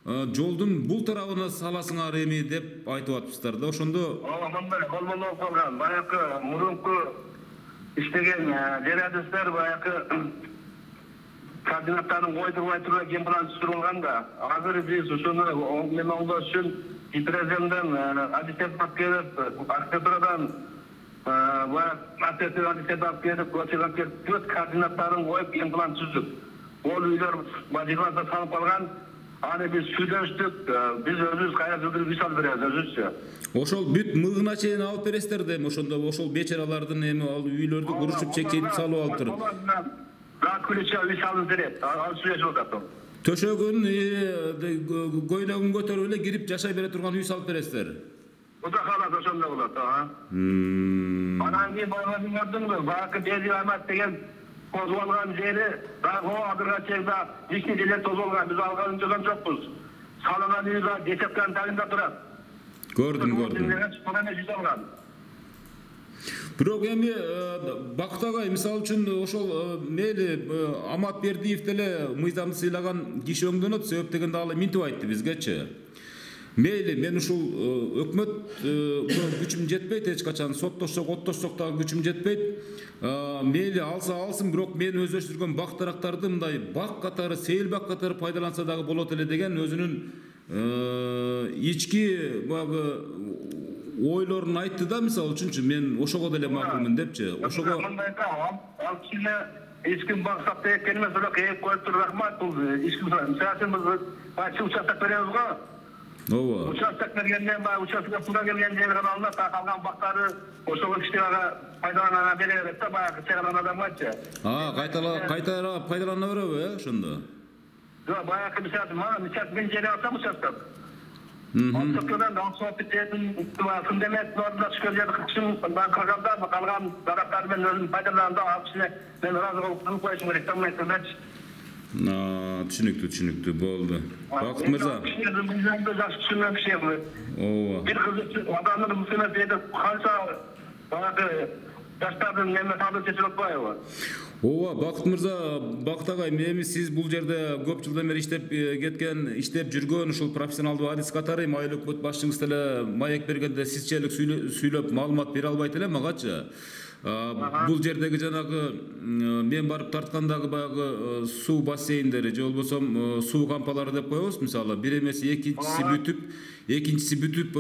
Жолдун бул тарабына саласыңар эми деп айтып атыптыр да. Ошондо мындай колмолдоп калган. Баягы мурунку иштеген жерадыстар баягы координаттарын койдурбай туруп генплан түзүлгөн да. Азыр биз ошону оңдош үчүн Итраземден ассистент келип, архитектурадан sebep gelip, göçeden gelip, 4 koordinatların koyup implant süzdük. Ol uylar vazifasında sanıp kalgan, hani biz süydönüştük, biz özümüz kayasıdır visal vereriz, özümüzse. Ошол бүт мыгына чейин алып бересиздер да эми ошондо ошол бечаралардын эми ал үйлөрдү урушуп чекчейип салып алып туруп. Rakülüçe visalını verip, al süreç oldu. Төшөгүн көйлөгүн көтөрүп эле кирип жашай бере турган үй салып бересиздер. Bu da kalas ошондой болот, Анан кийин баланы көрдүңбү? Баягы Дези Ахмат деген козулган жери, дагы о азырга чейин да личный делер тозулган, биз алган жогон жокпуз. Салынган үй да десептен тагында турат. Көрдүм. Бирок эми Бакыт агай мисалы үчүн ошол мейли Амат Бердиев деле мыйзамды сыйлаган киши өңдөнөт, себеп дегенде ал минтип айтты бизгечи. Мейли мен ушул өкмөт күчүм жетпейт, эч качан соттошсок, оттошсок дагы күчүм жетпейт. Мейли алса алсын, бирок мен өздөштүргөн бак дарактарды мындай бак катары, сейил бак катары пайдаланса дагы болот эле деген өзүнүн ички багы ойлорун айтты да, мисалы үчүнчү мен ошого деле макулмун депчи. Ошого ал кишине эч ким баксап экени эмес, бирок коюп туруп рахмат, бул эч ким саясатыбыз ачык участок беребиз го. Ооба. Участок бергенден баягы участокко туура келген жери гана алынат, калган бактары ошого кишилерге пайдаланууга бере берет да, баягы чыгарган адамгачы. Кайта пайдалана береби, ошондо? Жок, баягы мен жери алсам участок. Оттоктон да соп битетін фундамент нормада түшкөн жерди кылчым кырганда калган дарактарды мен өзүм пайдаланам да, ал кишине мен ыраазы болуп кылып коюшум керек да, мынтип. Түшүнүктүү болду. Бакыт мырза. Жакшы түшүнмөм киши. Ооба. Бир кызык адамдын мусулман жерде канча баягы жаштардын неме табыт чечип атпайбы? Ооба, Бакыт мырза, Бакыт агай, эми сиз бул жерде көп жылдан бери иштеп жүргөн ушул профессионалдуу адис катары айыл өкмөт башчыңыз деле маек бергенде сизчелик сүйлөп маалымат бере албайт эле магачы. Бул жердеги жанагы мен барып тарткандагы баягы суу бассейндери же болбосо суу кампалары деп коебуз, мисалы, бир эмеси экинчиси бүтүп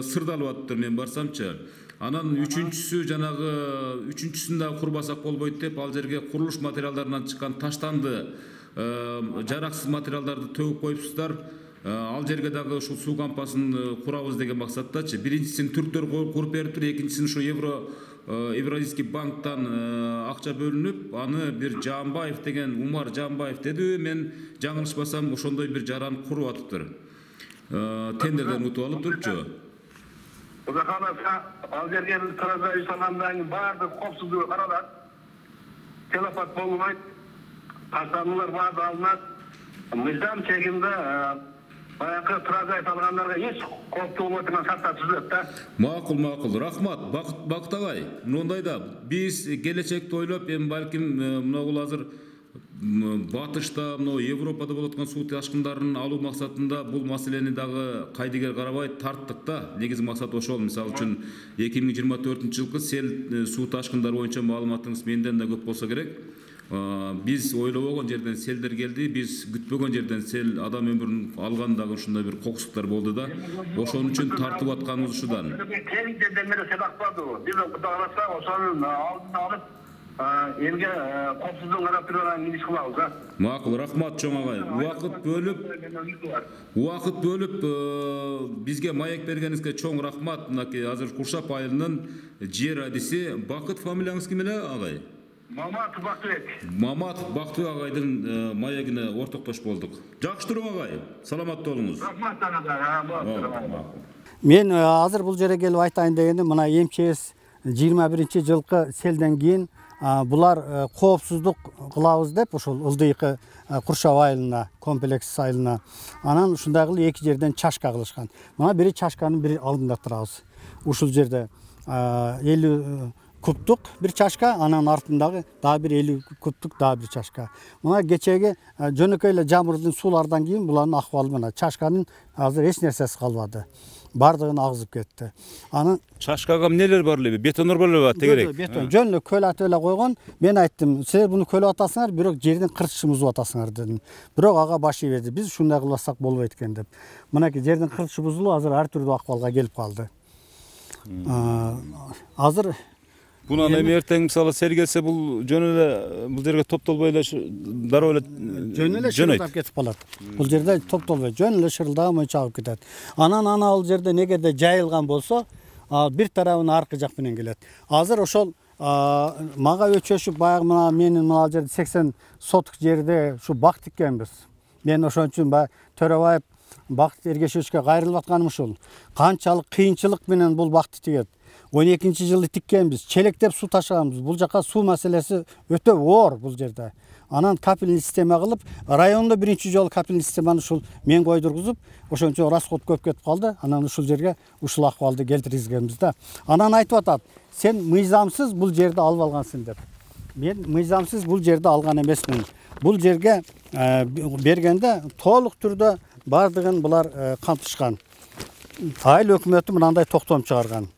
сырдалып атыптыр мен барсамчы. Анан үчүнчүсүн да курбасак болбойт деп ал жерге курулуш материалдарынан чыккан таштанды, жараксыз материалдарды төгүп коюпсуздар. Ал жерге дагы ушул суу кампасын курабыз деген максаттачы. Биринчисин түрктөр куруп бериптир, экинчисин ушу Евразийский банктан акча бөлүнүп, аны бир Жаанбаев деген Умар Жаанбаев деди, мен жаңылышпасам ошондой бир жаран куруп атыптыр. Тендерден утуп алып турчу. Ал жерге Тараза үй салгандан кийин баардык коопсуздугу каралат. Телефат болбойт. Таштануулар баардыгы алынат. Мыйзам чегинде баягы Тараза үй салгандарга эч кооптуу болбой турган шарттар түзүлөт да. Макул. Рахмат. Бакыт агай. Мындайда биз келечекти ойлоп, эми балким мынагул азыр батышта, Европада болуп аткан суу ташкындарын алуу максатында бул маселени дагы кайдыгер карабай тарттык да. Негизги максат ошол. Мисалы үчүн 2024-жылкы сел суу ташкындары боюнча маалыматыңыз менден да көп болсо керек. Биз ойлобогон жерден селдер келди, биз күтпөгөн жерден сел адам өмүрүн алган дагы ушундай бир кокустуктар болду да. Ошон үчүн тартып атканыбыз ушудан. Биз кудаласа ошонун алдын алып элге коопсуздугун карап турган иш кылабыз да. Макул, рахмат чоң агай. Убакыт бөлүп бизге маек бергениңизге чоң рахмат. Мынакей азыр Куршап айылынын жер адиси. Бакыт фамилияңыз ким эле агай? Мамат Бактыбек. Мамат Бактыбек агайдын маегине ортоктош болдук. Жакшы туруң агай. Саламаттуу болуңуз. Рахмат ага. Мен азыр бул жерге келип айтайын дегенде, мына МЧС 21-жылкы селден кийин булар коопсуздук кылабыз деп ушул ылдыйкы Куршап айылына, комплекс айылына. Анан ушундай кылып эки жерден чашка кылышкан. Мына бири чашканын бири алдында турабыз. Ушул жерде 50 кубтук бир чашка, анан артындагы дагы бир 50 кубтук дагы бир чашка. Мына кечеги жөнөкөй эле жамырдын суулардан кийин булардын акыбалы мына чашканын азыр эч нерсеси калбады. Бардыгын агызып кетти. Анын чашкага эмнелер бар эле? Бетонор бар эле тегерек. Бетон жөн эле көл атып эле койгон. Мен айттым, силер буну көлөп атасыңар, бирок жердин кырчышын бузуп атасыңар дедим. Бирок ага баш ийбеди. Биз ушундай кылбасак болбойт экен деп. Мынакей жердин кырчышы бузулуп азыр ар түрдүү акыбалга келип калды. Азыр Буну эми эртең мисалы сел келсе бул жөн эле бул жерге топтолбой эле дароо эле жөн эле шырылдап кетип калат. Бул жерде топтолбой жөн эле шырылдаган чагып кетет. Анан ал жерде негеде жайылган болсо, бир тарабын аркы жак менен келет. Азыр ошол мага өчөшүп баягы мына менин мына жерде 80 соток жерде ушу бак тиккенбиз. Мен ошон үчүн Төрөбаев Бакыт Эргешевичке кайрылып атканым ушул. Канчалык кыйынчылык менен бул бакты тигет. 12-жылы тиккенбиз, челектеп суу ташыганбыз. Бул жака суу маселеси өтө оор бул жерде. Анан капельный система кылып, районда биринчи жолу капельный системаны ушул мен койдургузуп, ошончо расход көп кетип калды. Анан ушул жерге ушул акыбалды келтиргизгенбиз да. Анан айтып атат, сен мыйзамсыз бул жерди алып алгансың деп. Мен мыйзамсыз бул жерди алган эмесмин. Бул жерге бергенде толук түрдө бардыгын булар камтышкан. Айыл өкмөтү мынандай токтом чыгарган.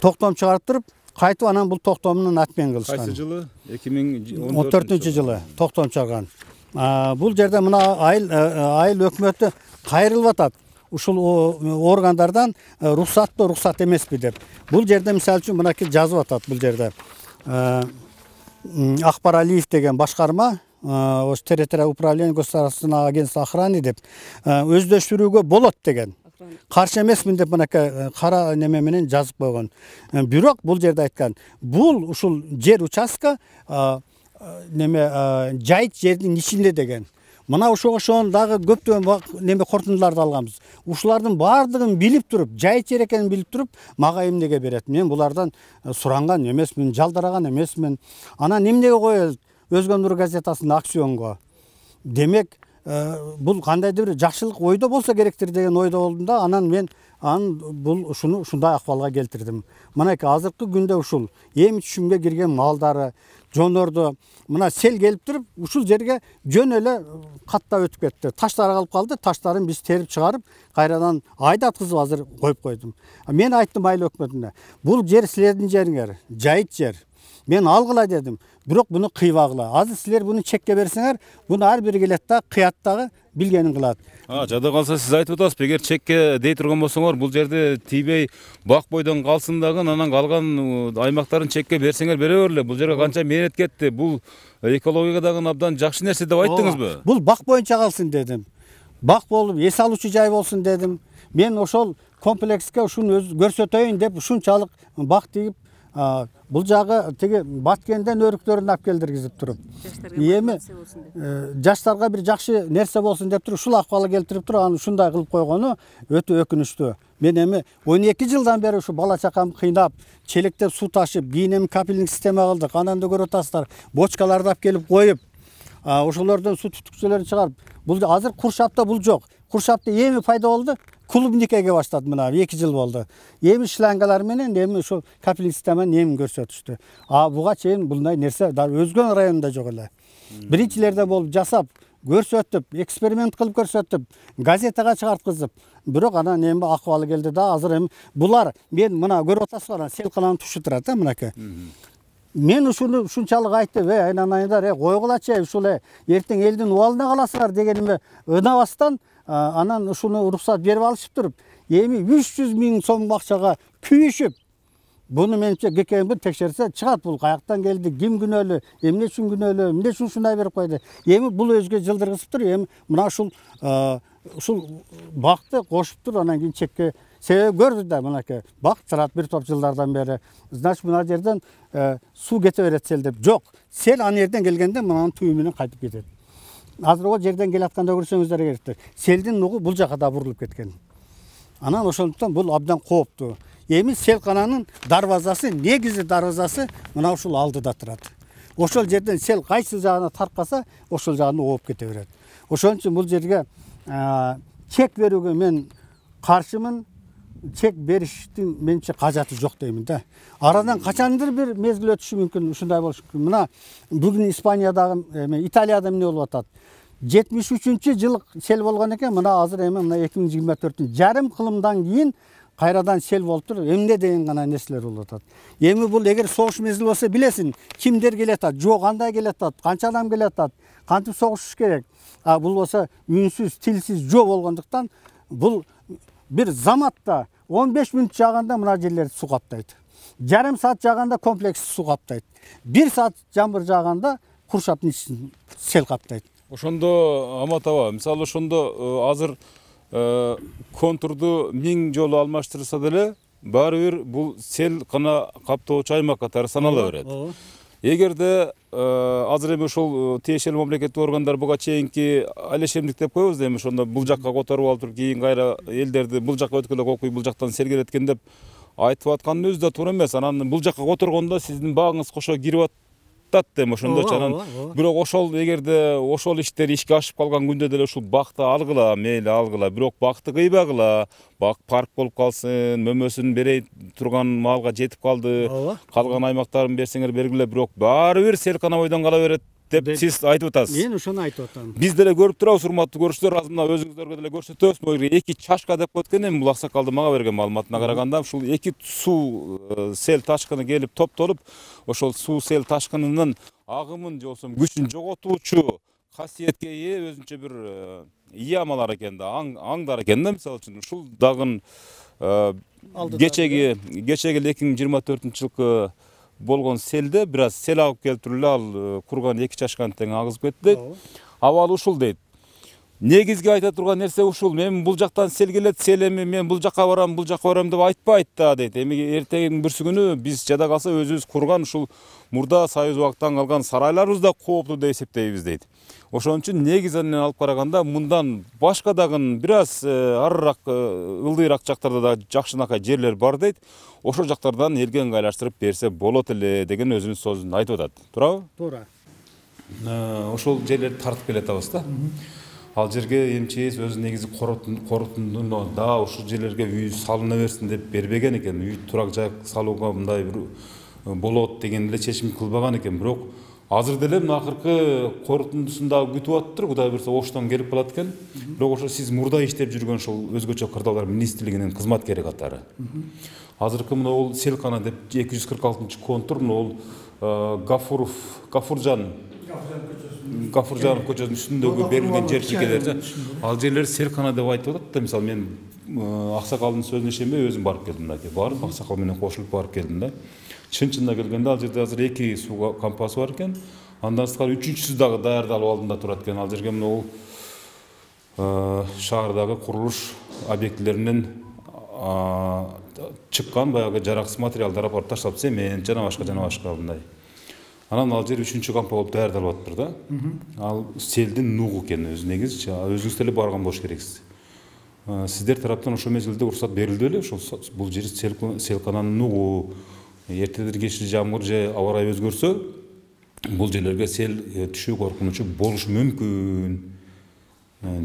Токтом чыгарып туруп, кайтып анан бул токтомдун атмен кылышкан. Кайсы жылы? 2014-жылы токтом чыгарган. Бул жерде мына айыл өкмөтү кайрылып атат. Ушул органдардан рухсаттуу рухсат эмеспи деп. Бул жерде мисалы үчүн мынакей жазып атат бул жерде. Акбар Алиев деген башкарма, территориальное управление государственного агентства охраны деп өздөштүрүүгө болот деген. Каршы эмесмин деп мынакей кара неме менен жазып койгон. Бирок бул жерде айткан, бул ушул жер участка жайыт жердин ичинде деген. Мына ошон дагы көптөгөн неме корутундуларды алганбыз. Ушулардын баардыгын билип туруп, жайыт жер экенин билип туруп, мага эмнеге берет? Мен булардан суранган эмесмин, жалдараган эмесмин. Анан эмнеге коет? Өзгө Нур газетасында акционго. Демек, бул кандайдыр бир жакшылык ойдо болсо керектир деген ойдо болдум да, анан мен бул ушуну ушундай акыбалга келтирдим. Мынакей азыркы күндө ушул эми түшүмгө кирген малдары, жонорду мына сел келип туруп, ушул жерге жөн эле каттап өтүп кетти. Таштар калып калды, таштарын биз терип чыгарып, кайрадан айдаткызып азыр коюп койдум. Мен айттым айыл өкмөтүнө, бул жер силердин жериңер, жайыт жер. Мен алгыла дедим, бирок буну кыйбагыла. Азыр силер буну чекке берсеңер, буну ар бири келет да, кыяттагы билгенин кылат. Жада калса сиз айтып атасыз, эгер чекке дей турган болсоңор, бул жерде тийбей бак бойдон калсын дагы, анан калган аймактарын чекке берсеңер бере берле. Бул жерге канча мээнет кетти. Бул экологияга дагы абдан жакшы нерсе деп айттыңызбы? Бул бак боюнча калсын дедим. Бак болуп, эс алуучу жай болсун дедим. Мен ошол комплекске ушуну көрсөтөйүн деп ушунчалык бак тигип, бул жагы тиги Баткенден өрүктөрүн алып келдиргизип туруп, эми жаштарга бир жакшы нерсе болсун деп туруп, ушул акыбалга келтирип туруп, аны ушундай кылып койгону өтө өкүнүчтүү. Мен эми 12 жылдан бери ушу бала чакамды кыйнап, челектеп суу ташып, кийин капельный система кылдык. Анан да көрүп атасыздар, бочкаларды алып келип коюп, ошолордон суу түтүкчөлөрүн чыгарып, бул азыр Куршапта бул жок. Куршапта эми пайда болду. Клубникеге баштады мына 2 жыл болду. Эми шлангалар менен эми ушул капельный системаны эми көрсөтүштү. Буга чейин булдай нерсе өзгөн районунда жок эле. Биринчилерде болуп жасап, көрсөтүп, эксперимент кылып көрсөтүп, газетага чыгарткызып, бирок анан эми акыбалы келди да, азыр эми булар мен мына көрүп атасыздар, селкананын тушу турат да мынакей. Мен ушуну ушунчалык айтып, айнанайдар, койгулачы, ушул эртең элдин убалына каласыздар дегениме ынабастан, анан ушуну уруксат берип алышып туруп, эми 300 000 сом акчага күйүшүп, буну менимче ГКМ текшерсе чыгат, бул каяктан келди, ким күнөөлүү, эмне үчүн күнөөлүү, эмне үчүн ушундай берип койду. Эми бул өзгө жылдыргызып туруп, эми мына ушул бакты кошуп туруп, анан кийин чекке себеп көрдү да, мынакей бак турат бир топ жылдардан бери. Значит, мына жерден суу кете берет сел деп. Жок, сел аны жерден келгенде мынанын түбү менен кайтып кетет. Азыр о жерден келатканда көрсөңүздөр керектир. Селдин нугу бул жака да бурулуп кеткен. Анан ошондуктан бул абдан кооптуу. Эми селкананын дарбазасы, негизи дарбазасы мына ушул алдыда турат. Ошол жерден сел кайсы жагына таркаса, ошол жагына ооп кете берет. Ошон үчүн бул жерге чек берүүгө мен каршымын. Чек бериштин менимче кажаты жок деймин да. Арадан качандыр бир мезгил өтүшү мүмкүн, ушундай болушу мүмкүн. Мына бүгүн Испаниядагы, Италияда эмне болуп атат? 73-жылы сел болгон экен, мына азыр эми мына 2024 жарым кылымдан кийин кайрадан сел болуп туруп, эмне деген гана нерселер болуп атат. Эми бул эгер согуш мезгили болсо билесиң, кимдер келет атат, жок кандай келет атат, канча адам келет атат, кантип согушуш керек. Бул болсо үнсүз, тилсиз жоо болгондуктан бул бир заматта 15 мүнөт жааганда мына жерлерди суу каптайт. жарым саат жааганда комплекс суу каптайт. 1 саат жамбыр жааганда куршаптын ичин сел каптайт. Ошондо Амат аба, мисалы ошондо азыр контурду 1000 жолу алмаштырса деле баары бир бул сел гана каптоочу аймак катары санала берет. Эгерде азыр эми ошол тиешелүү мамлекеттик органдар буга чейинки алешемдик деп коебуз да, эми ошондо бул жакка которуп алып туруп кийин кайра элдерди бул жакка өткөлөк окуй, бул жактан сел келеткен деп айтып аткандын өзү да туура эмес. Анан бул жакка которгондо сиздин багыңыз кошо кирип атат эми ошондочу. Анан бирок ошол эгерде ошол иштер ишке ашып калган күндө деле ушул бакты алгыла, мейли алгыла, бирок бакты кыйбагыла. Бак парк болуп калсын, мөмөсүн берей турган маалга жетип калды. Калган аймактарын берсеңер бергиле, бирок баары бир сел кана бойдон кала берет деп сиз айтып атасыз. Мен ошону айтып атам. Биз деле көрүп турабыз, урматтуу көрүүчүлөр, азыр мына өзүңүздөргө деле көрсөтөбүз. Могу 2 чашка деп коет экен, бул аксакалды мага берген маалыматына караганда, ушул 2 суу сел ташкыны келип топтолуп, ошол суу сел ташкынынын агымын же болбосо күчүн жоготуучу касиетке ээ өзүнчө бир ямалар экен да, аңдар экен да. Мисалы үчүн ушул дагы кечеги 2024-жылкы болгон селде бир аз сел агып келтирип эле ал курган 2 чашканы тең агызып кетти дейт. Абалы ушул дейт. Негизги айта турган нерсе ушул. Мен бул жактан сел келет, сел эми мен бул жакка барам деп айтпайт да дейт. Эми эртеңки бүрсү күнү биз жада калса өзүбүз курган ушул мурда союз убактан калган сарайларыбыз да кооптуу деп эсептейбиз дейт. Ошон үчүн негизинен алып караганда мындан башка дагы бир аз арыраак ылдыйраак жактарда да жакшынакай жерлер бар дейт. Ошол жактардан элге ыңгайлаштырып берсе болот эле деген өзүнүн сөзүн айтып атат. Туурабы? Туура. Ошол жерлерди тартып келатабыз да. Ал жерге МЧС өзү негизи корутундуна да ушул жерлерге үй салына берсин деп бербеген экен. Үй турак жай салууга мындай бир болот деген эле чечим кылбаган экен. Бирок азыр деле мына акыркы корутундусунда күтүп атыптыр. Кудай буйрса оштон келип калат экен. Бирок ошо сиз мурда иштеп жүргөн ошол өзгөчө кырдаалдар министрлигинин кызматкери катары. Азыркы мына ол селкана деп 246-контур, ол Гафуржанов көчөсүнүн үстүндөгү берилген жер тилкелер. Ал жерлер селкана деп айтып атат да. Мисалы мен аксакалдын сөзүнө ишенбей өзүм барып келдим да. Барып аксакал менен кошулуп барып келдим да. Чын-чынына келгенде ал жерде азыр 2 суу кампасы бар экен. Андан сырткары 3-үчүсү дагы даярдалып алдында турат экен. Ал жерге мына ол шаардагы курулуш объектилеринен чыккан баягы жараксыз материалдар апарып таштап, цемент жана башка мындай. Анан ал жер 3-үчү кампа болуп даярдалып атыптыр да. Ал селдин нугу экен өзү негизи. Өзүңүз деле барган болуш керексиз. Сиздер тараптан ошол мезгилде уруксат берилди беле? Ошол бул жер селкананын нугу, эртедир кечи жамгыр же аба ырайы өзгөрсө, бул жерлерге сел түшүү коркунучу болушу мүмкүн.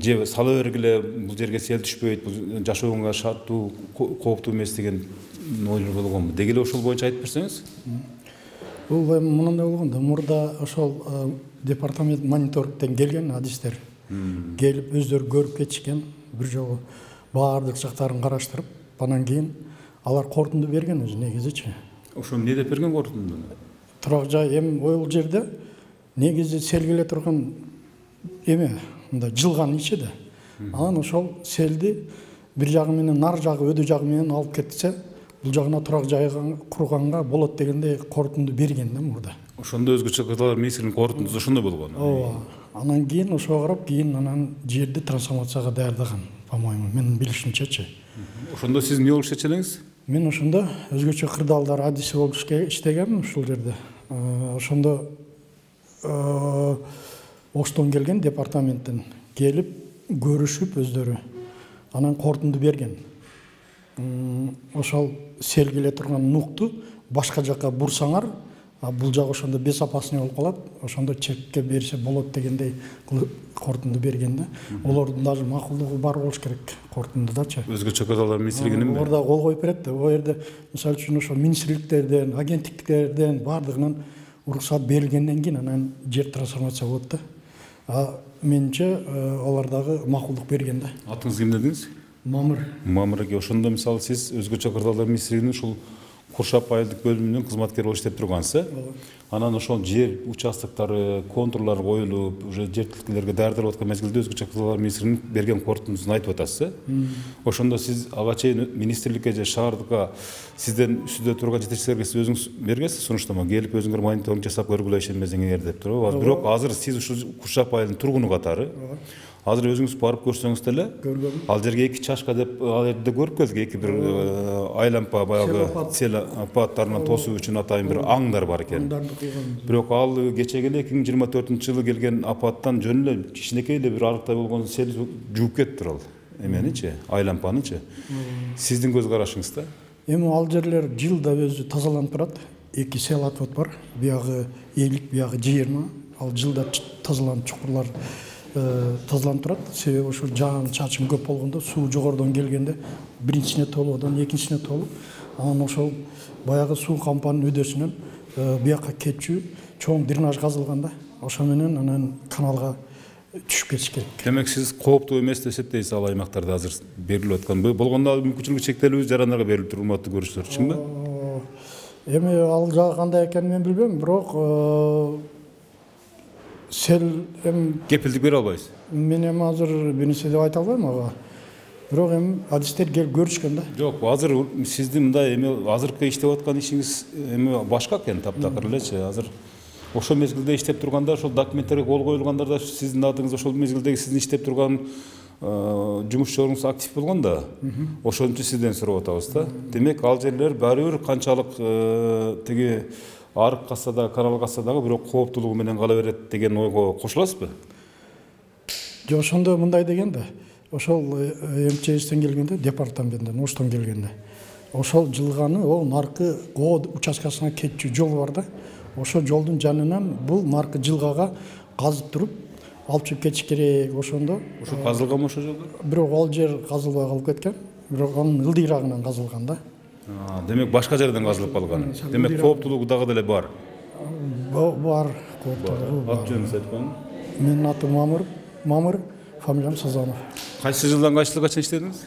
Же сала бергиле бул жерге сел түшпөйт, бул жашоонга шарттуу, кооптуу эмес деген ойлор болгонбу. Дегеле ошол боюнча айтып берсеңиз? Бул мындай болгон да, мурда ошол департамент мониторингтен келген адистер келип өздөрү көрүп кетишкен, бир жолу баардык жактарын караштырып, анан кийин алар корутунду берген өзү негизичи. Ошо эмне деп берген корутундуну? Турак жай эми бул жерде негизи сел келе турган эме, мындай жылган ичи да. Анан ошол селди бир жагы менен нар жагы, өдө жагы менен алып кетсе, бул жагына турак жайга курганга болот дегенде корутунду берген да мурда. Ошондо өзгөчө кырдаалдар министринин корутундусу ошондой болгон. Ооба. Анан кийин ошого карап, кийин анан жерди трансформацияга даярдаган, по-моему, менин билишимчечи. Ошондо сиз эмне болуп иштечелеңиз? Мен ошондо өзгөчө кырдаалдар адиси болуп иштегенмин ушул жерде. Ошондо Оштон келген департаменттен келип көрүшүп өздөрү анан корутунду берген. Ошол сел келе турган нукту башка жакка бурсаңар, бул жак ошондо безопасный болуп калат, ошондо чекке берсе болот дегендей корутунду берген да. Олордун даже макулдугу бар болуш керек корутундудачы. Өзгөчө кырдаалдар министрлигининби? Орда кол коюп берет да. О жерде мисалы үчүн ошо министрликтерден, агенттиктерден бардыгынан уруксат берилгенден кийин анан жер трансформация болот да. Менче алар дагы макулдук берген да. Атыңыз ким дедиңиз? Мамыр эке. Ошондо мисалы сиз өзгөчө кырдаалдар министрлигинин ушул Куршап айылдык бөлүмүнүн кызматкери болуп иштеп тургансыз. Анан ошол жер участоктары, контурлар коюлуп, уже жер тилкелерге даярдалып аткан мезгилде өзгөчө кыргызстан министринин берген корутундусун айтып атасыз. Ошондо сиз ага чейин министрликке же шаардыкка сизден үстүдө турган жетекчилерге сиз өзүңүз бергенсиз сунуштама, келип өзүңөр мониторинг жасап көргүлө ишенбесеңер деп туруп. Бирок азыр сиз ушул Куршап айылынын тургуну катары азыр өзүңүз барып көрсөңүз деле, ал жерге 2 чашка деп ал жерде көрүп келдик, 2 бир айлампа баягы сел апаттарынан тосуу үчүн атайын бир аңдар бар экен. Бирок ал кечеге 2024-жылы келген апаттан жөн эле кичинекей эле бир арыктай болгон сел жууп кетиптир ал эменичи, айлампанычы. Сиздин көз карашыңызда? Эми ал жерлер жылда өзү тазаланып турат. 2 сел атып бар. Биягы 50, биягы 20. Ал жылда тазаланып чукурлар тазаланып турат. Себеби ошо жаан чачым көп болгондо суу жогорудон келгенде биринчисине толуп, анан экинчисине толуп, анан ошол баягы суу кампанын өдөсүнөн бияка кетчү чоң дренаж казылганда, ошо менен анан каналга түшүп кетиш керек. Демек сиз кооптуу эмес деп эсептейсиз ал аймактарда азыр берилип аткан. Болгондо мүмкүнчүлүгү чектелүү жарандарга берилип туруп, урматтуу көрүүчүлөр, чынбы? Эми ал жагы кандай экенин мен билбейм, бирок сел кепилдик бере албайсыз. Мен эми азыр бир нерсе деп айта албайм ага. Бирок эми адистер келип көрүшкөн да. Жок, азыр сиздин мындай эми азыркы иштеп аткан ишиңиз эми башка экен, таптакыр элечи. Азыр ошол мезгилде иштеп турганда, ошол документтерге кол коюлгандарда сиздин атыңыз ошол мезгилдеги сиздин иштеп турган жумушчуларыңыз актив болгон да. Ошон үчүн сизден сурап атабыз да. Демек ал жерлер баары бир канчалык тиги арык катса да, канал катса дагы бирок кооптуулугу менен кала берет деген ойго кошуласызбы? Жок, ошондо мындай деген да. Ошол МЧСтен келгенде, департаменттен, Оштон келгенде. Ошол жылганы ол наркы О участкасына кетчү жол бар да. Ошол жолдун жанынан бул наркы жылгага казып туруп алып чыгып кетиш керек. Ошондо ошо казылганбы ошол жолдор? Бирок ал жер казылбай калып кеткен. Бирок анын ылдыйрагынан казылган да. Демек башка жерден казылып калган. Демек кооптуулугу дагы деле бар. Бар, кооптуулугу. Ат жөнүңүздү айткан? Менин атым Мамыр, фамилиям Сазанов. Кайсы жылдан кайсы жылга чейин иштедиңиз?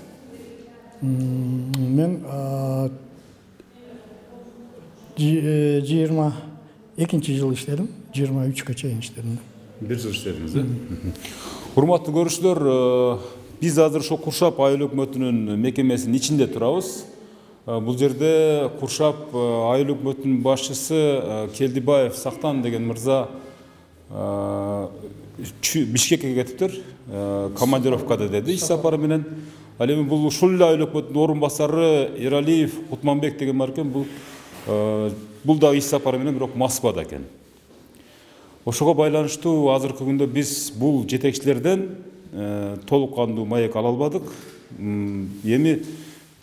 Мен 22 жыл иштедим, 23-кө чейин иштедим. 1 жыл иштедиңиз, э? Урматтуу көрүүчүлөр, биз азыр ошо Куршап айыл өкмөтүнүн мекемесинин ичинде турабыз. Бул жерде Куршап айыл өкмөтүнүн башчысы Келдибаев Сактан деген мырза Бишкекке кетиптир, командировкада деди, иш сапары менен. Ал эми бул ушул эле айыл өкмөтүнүн орун басары Эралиев Кутманбек деген бар экен, бул дагы иш сапары менен, бирок Москвада экен. Ошого байланыштуу азыркы күндө биз бул жетекчилерден толук кандуу маек ала албадык. Эми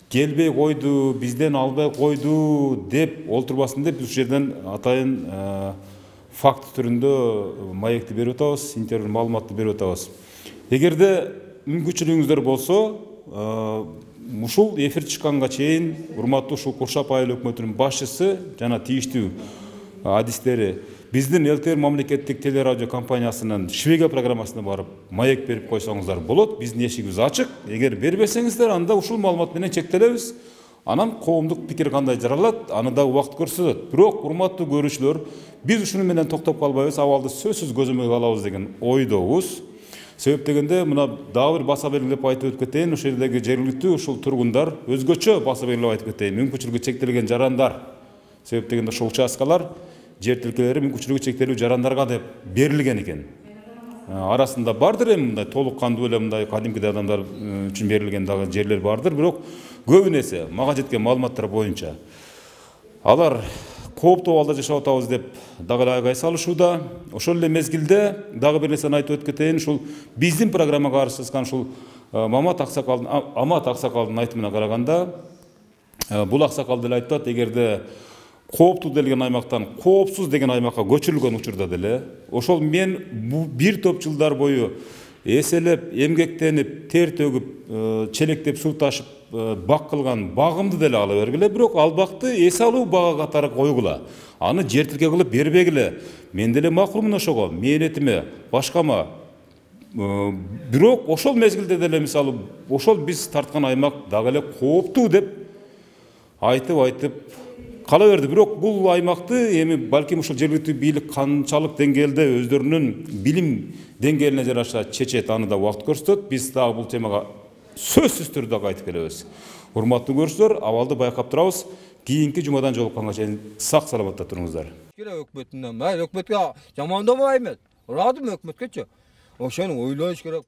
келбей койду, бизден албай койду деп олтурбасын деп ушул жерден атайын факт түрүндө маекти берип атабыз, интервью маалыматты берип атабыз. Эгерде мүмкүнчүлүгүңүздөр болсо, ушул эфир чыкканга чейин урматтуу ушул Куршап айыл өкмөтүнүн башчысы жана тийиштүү адистери биздин ЛТР мамлекеттик телерадио компаниясынын Швега программасына барып маек берип койсоңуздар болот. Биздин эшигибиз ачык. Эгер бербесеңиздер, анда ушул маалымат менен чектелебиз. Анан коомдук пикир кандай жаралат, аны да убакыт көрсөтөт. Бирок урматтуу көрүүчүлөр, биз ушуну менен токтоп калбайбыз, абалды сөзсүз көзөмөлгө алабыз деген ойдобуз. Себеп дегенде мына дагы бир баса белгилеп айтып өтүп кетейин, ошол жердеги жергиликтүү ушул тургундар өзгөчө баса белгилеп айтып кетейин, мүмкүнчүлүгү чектелген жарандар. Себеп дегенде ошол участкалар жер тилкелери мүмкүнчүлүгү чектелүү жарандарга деп берилген экен. Арасында бардыр эми мындай толук кандуу эле мындай кадимкидей адамдар үчүн берилген дагы жерлер бардыр, бирок көбүнесе мага жеткен маалыматтар боюнча алар кооптуу абалда жашап атабыз деп дагы эле айгай салышууда. Ошол эле мезгилде дагы бир нерсени айтып өтүп кетейин, ушул биздин программага аралашкан ушул Амат Аксакалдын айтымына караганда, бул аксакал деле айтат, эгерде кооптуу делген аймактан коопсуз деген аймакка көчүрүлгөн учурда деле, ошол мен бир топ жылдар бою эселеп, эмгектенип, тер төгүп, челектеп суу ташып бак кылган багымды деле ала бергиле, бирок ал бакты эс алуу бага катары койгула. Аны жер тилке кылып бербегиле. Мен деле макулмун ошого, мээнетиме, башкама. Бирок ошол мезгилде деле мисалы ошол биз тарткан аймак дагы эле кооптуу деп айтып кала берди. Бирок бул аймакты эми балким ушул жергиликтүү бийлик канчалык деңгээлде өздөрүнүн билим деңгээлине жараша чечет, аны да убакыт көрсөтөт. Биз дагы бул темага сөзсүз түрдө кайтып келебиз. Урматтуу көрүүчүлөр, абалды байкап турабыз. Кийинки жумадан жолукканга чейин сак саламатта туруңуздар. Өкмөтүнөн, өкмөткө жамандабай эмес. Ыраадым өкмөткөчү. Ошону ойлош керек.